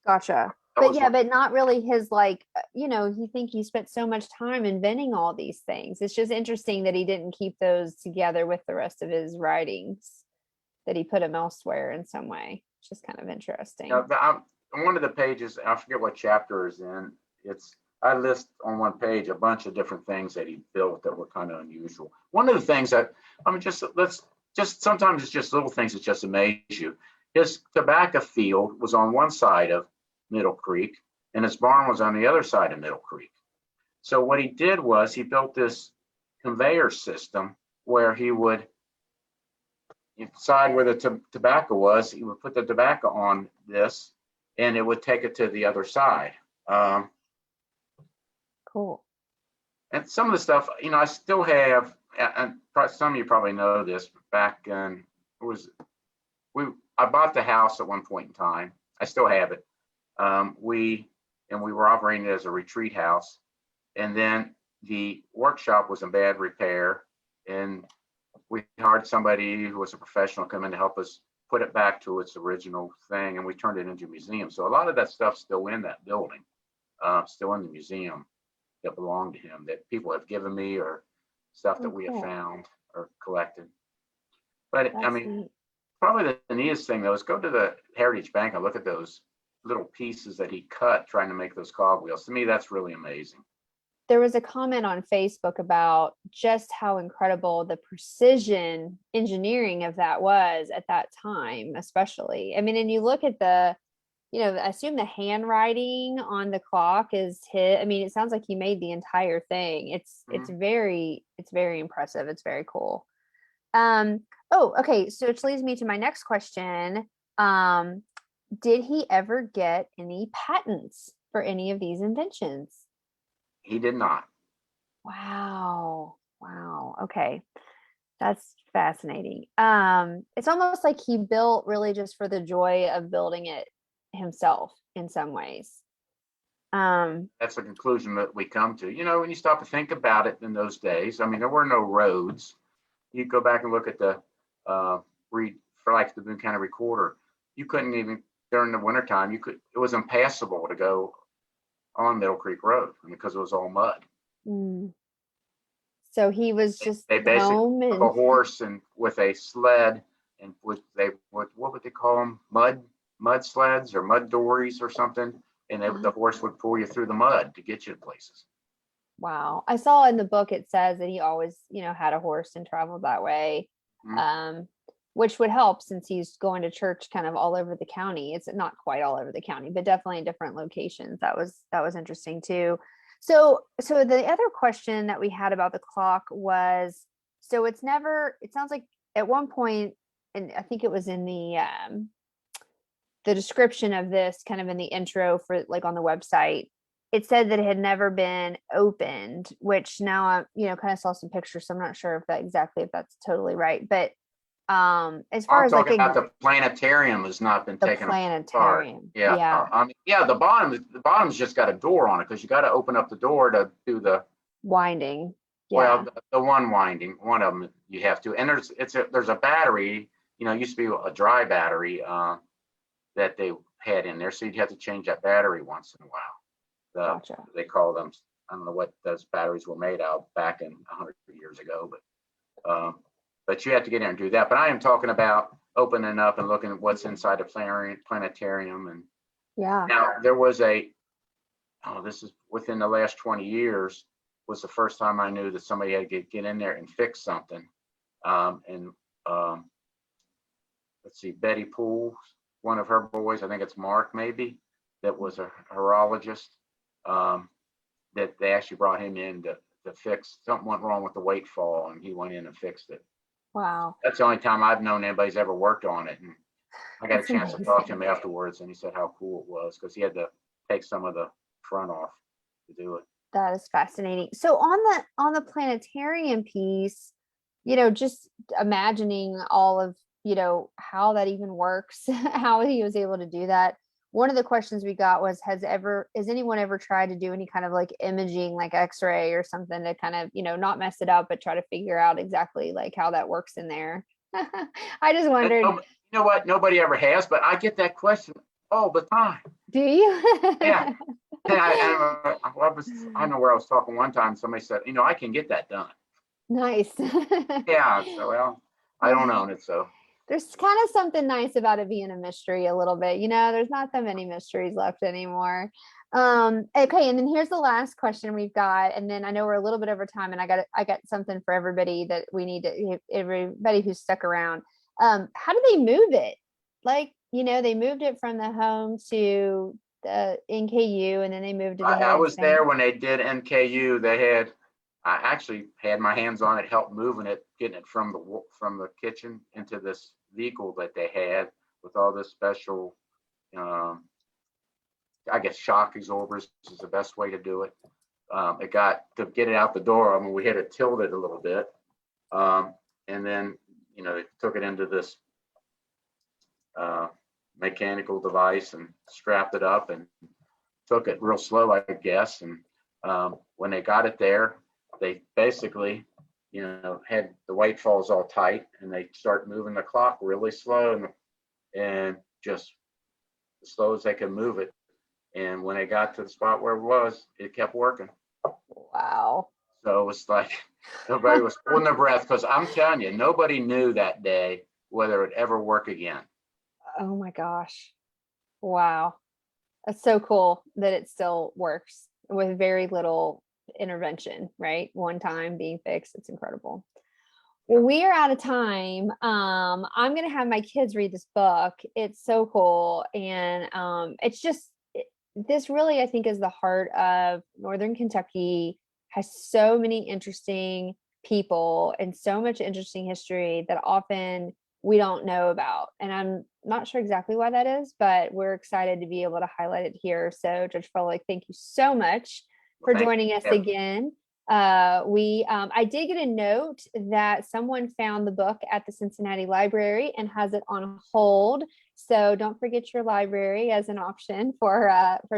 Gotcha. But not really his, like, he spent so much time inventing all these things. It's just interesting that he didn't keep those together with the rest of his writings, that he put them elsewhere in some way. It's just kind of interesting. One of the pages, I forget what chapter is in, I list on one page a bunch of different things that he built that were kind of unusual. One of the things that, sometimes it's just little things that just amaze you. His tobacco field was on one side of Middle Creek, and his barn was on the other side of Middle Creek. So what he did was he built this conveyor system where he would decide where the tobacco was. He would put the tobacco on this, and it would take it to the other side. Cool. And some of the stuff, I still have, and some of you probably know this, but back in, I bought the house at one point in time. I still have it. We were operating it as a retreat house, and then the workshop was in bad repair, and we hired somebody who was a professional come in to help us put it back to its original thing, and we turned it into a museum. So a lot of that stuff's still in that building, still in the museum, that belonged to him, that people have given me, or stuff that we have found or collected. But that's neat. Probably the neatest thing though is go to the Heritage Bank and look at those little pieces that he cut trying to make those cogwheels. To me, that's really amazing. There was a comment on Facebook about just how incredible the precision engineering of that was at that time, especially. I mean, and you look at I assume the handwriting on the clock is hit. I mean, it sounds like he made the entire thing. It's very impressive. It's very cool. Okay. So which leads me to my next question. Did he ever get any patents for any of these inventions? He did not. Wow. Okay. That's fascinating. It's almost like he built really just for the joy of building it himself in some ways. That's the conclusion that we come to. When you stop to think about it in those days, I mean, there were no roads. You go back and look at the the Boone County Recorder. You couldn't even, during the wintertime, it was impassable to go on Middle Creek Road because it was all mud. So he was just they basically took a horse and with a sled, and what would they call them? Mud sleds or mud dories or something, and the horse would pull you through the mud to get you to places. Wow. I saw in the book, it says that he always, had a horse and traveled that way. Mhm. Which would help since he's going to church kind of all over the county. It's not quite all over the county, but definitely in different locations. That was interesting too. So the other question that we had about the clock was, so it sounds like at one point, and I think it was in the description of this, kind of in the intro for like on the website, it said that it had never been opened, which now I, kind of saw some pictures. So I'm not sure if that's totally right. But as far I'm as like talking about the planetarium has not been the taken apart. planetarium. Yeah. Yeah. I mean, yeah, the bottom's just got a door on it because you got to open up the door to do the, Winding. well, Yeah. the one winding, one of them you have to. And there's a battery, used to be a dry battery that they had in there. So you'd have to change that battery once in a while. Gotcha. They call them, I don't know what those batteries were made of back in 100 years ago, but you have to get in and do that. But I am talking about opening up and looking at what's inside the planetarium. And Yeah. now this is within the last 20 years was the first time I knew that somebody had to get in there and fix something. And let's see, Betty Poole, one of her boys, I think it's Mark maybe, that was a urologist, that they actually brought him in to fix, something went wrong with the weight fall and he went in and fixed it. Wow. That's the only time I've known anybody's ever worked on it. And I got That's a chance to talk to him amazing. afterwards, and he said how cool it was because he had to take some of the front off to do it. That is fascinating. So on the planetarium piece, just imagining all of, how that even works, how he was able to do that. One of the questions we got was, has anyone ever tried to do any kind of like imaging, like X-ray or something to kind of, not mess it up, but try to figure out exactly like how that works in there? I just wondered. You know what? Nobody ever has, but I get that question all the time. Do you? Yeah. And I don't know where I was talking one time. Somebody said, I can get that done. Nice. Yeah. So, well, I don't own it. So there's kind of something nice about it being a mystery a little bit. There's not that many mysteries left anymore. Okay, and then here's the last question we've got, and then I know we're a little bit over time, and I got something for everybody that we need to, everybody who's stuck around. How do they move it? Like, they moved it from the home to the NKU, and then they moved to the I was Heritage there Bank. when they did NKU. I actually had my hands on it, helped moving it, getting it from the kitchen into this vehicle that they had with all this special, I guess shock absorbers is the best way to do it. It got to get it out the door. I mean, we had it tilted a little bit, and then they took it into this mechanical device and strapped it up and took it real slow, I guess. And when they got it there, they basically, had the weight falls all tight, and they start moving the clock really slow and just as slow as they could move it. And when they got to the spot where it was, it kept working. Wow. So it was like everybody was holding their breath because I'm telling you, nobody knew that day whether it'd ever work again. Oh my gosh. Wow. That's so cool that it still works with very little intervention, right? One time being fixed. It's incredible. Well, we are out of time. I'm going to have my kids read this book. It's so cool. And this really, I think, is the heart of Northern Kentucky, has so many interesting people and so much interesting history that often we don't know about. And I'm not sure exactly why that is, but we're excited to be able to highlight it here. So Judge Frolick, thank you so much for joining us again. I did get a note that someone found the book at the Cincinnati Library and has it on hold. So don't forget your library as an option for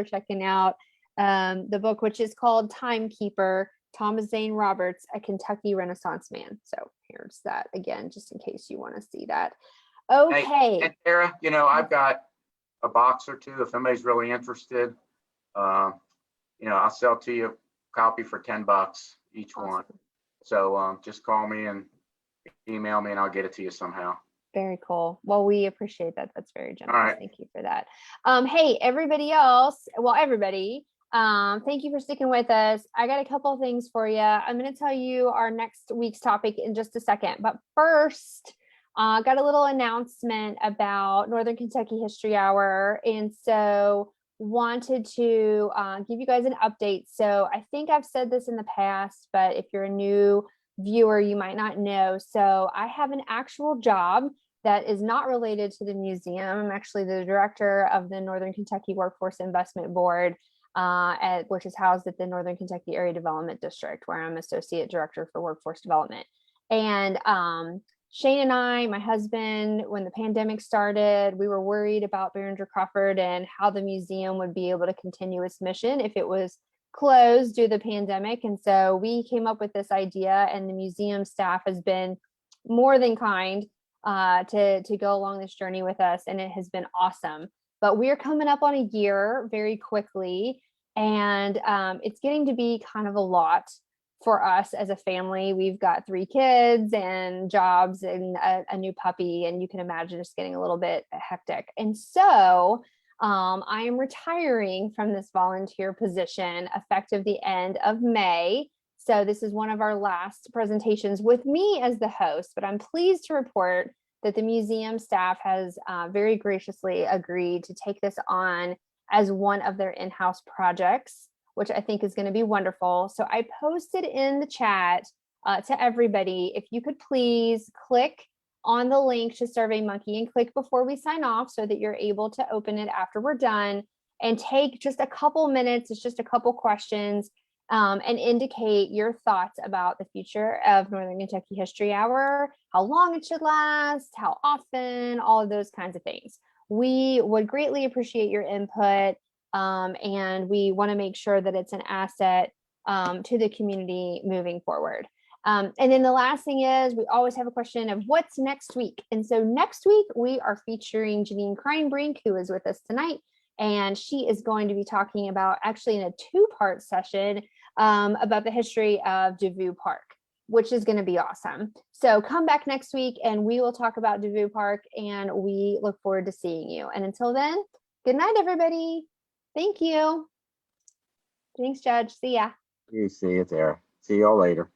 checking out the book, which is called Timekeeper, Thomas Zane Roberts, A Kentucky Renaissance Man. So here's that again, just in case you want to see that. Okay. Hey, and Tara, I've got a box or two. If anybody's really interested, I'll sell to you a copy for $10 each Awesome. one. So just call me and email me and I'll get it to you somehow. Very cool. Well, we appreciate that. That's very generous. All right. Thank you for that. Hey, everybody else. Well, everybody, Thank you for sticking with us. I got a couple of things for you. I'm going to tell you our next week's topic in just a second. But first, got a little announcement about Northern Kentucky History Hour. And so wanted to give you guys an update. So I think I've said this in the past, but if you're a new viewer, you might not know. So I have an actual job that is not related to the museum. I'm actually the director of the Northern Kentucky Workforce Investment Board, which is housed at the Northern Kentucky Area Development District, where I'm Associate Director for Workforce Development. And Shane and I, my husband, when the pandemic started, we were worried about Behringer-Crawford and how the museum would be able to continue its mission if it was closed due to the pandemic. And so we came up with this idea, and the museum staff has been more than kind to go along this journey with us, and it has been awesome. But we're coming up on a year very quickly, and it's getting to be kind of a lot for us as a family. We've got 3 kids and jobs and a new puppy, and you can imagine it's getting a little bit hectic. And so I am retiring from this volunteer position effective the end of May. So this is one of our last presentations with me as the host, but I'm pleased to report that the museum staff has very graciously agreed to take this on as one of their in-house projects, which I think is going to be wonderful. So I posted in the chat to everybody, if you could please click on the link to SurveyMonkey and click before we sign off so that you're able to open it after we're done, and take just a couple minutes. It's just a couple questions, and indicate your thoughts about the future of Northern Kentucky History Hour, how long it should last, how often, all of those kinds of things. We would greatly appreciate your input, and we want to make sure that it's an asset to the community moving forward. And then the last thing is, we always have a question of what's next week. And so next week we are featuring Janine Kreinbrink, who is with us tonight. And she is going to be talking about, actually in a 2-part session, about the history of Devou Park, which is going to be awesome. So come back next week and we will talk about Devou Park, and we look forward to seeing you. And until then, good night, everybody. Thank you. Thanks, Judge. See ya. You see it there. See y'all later.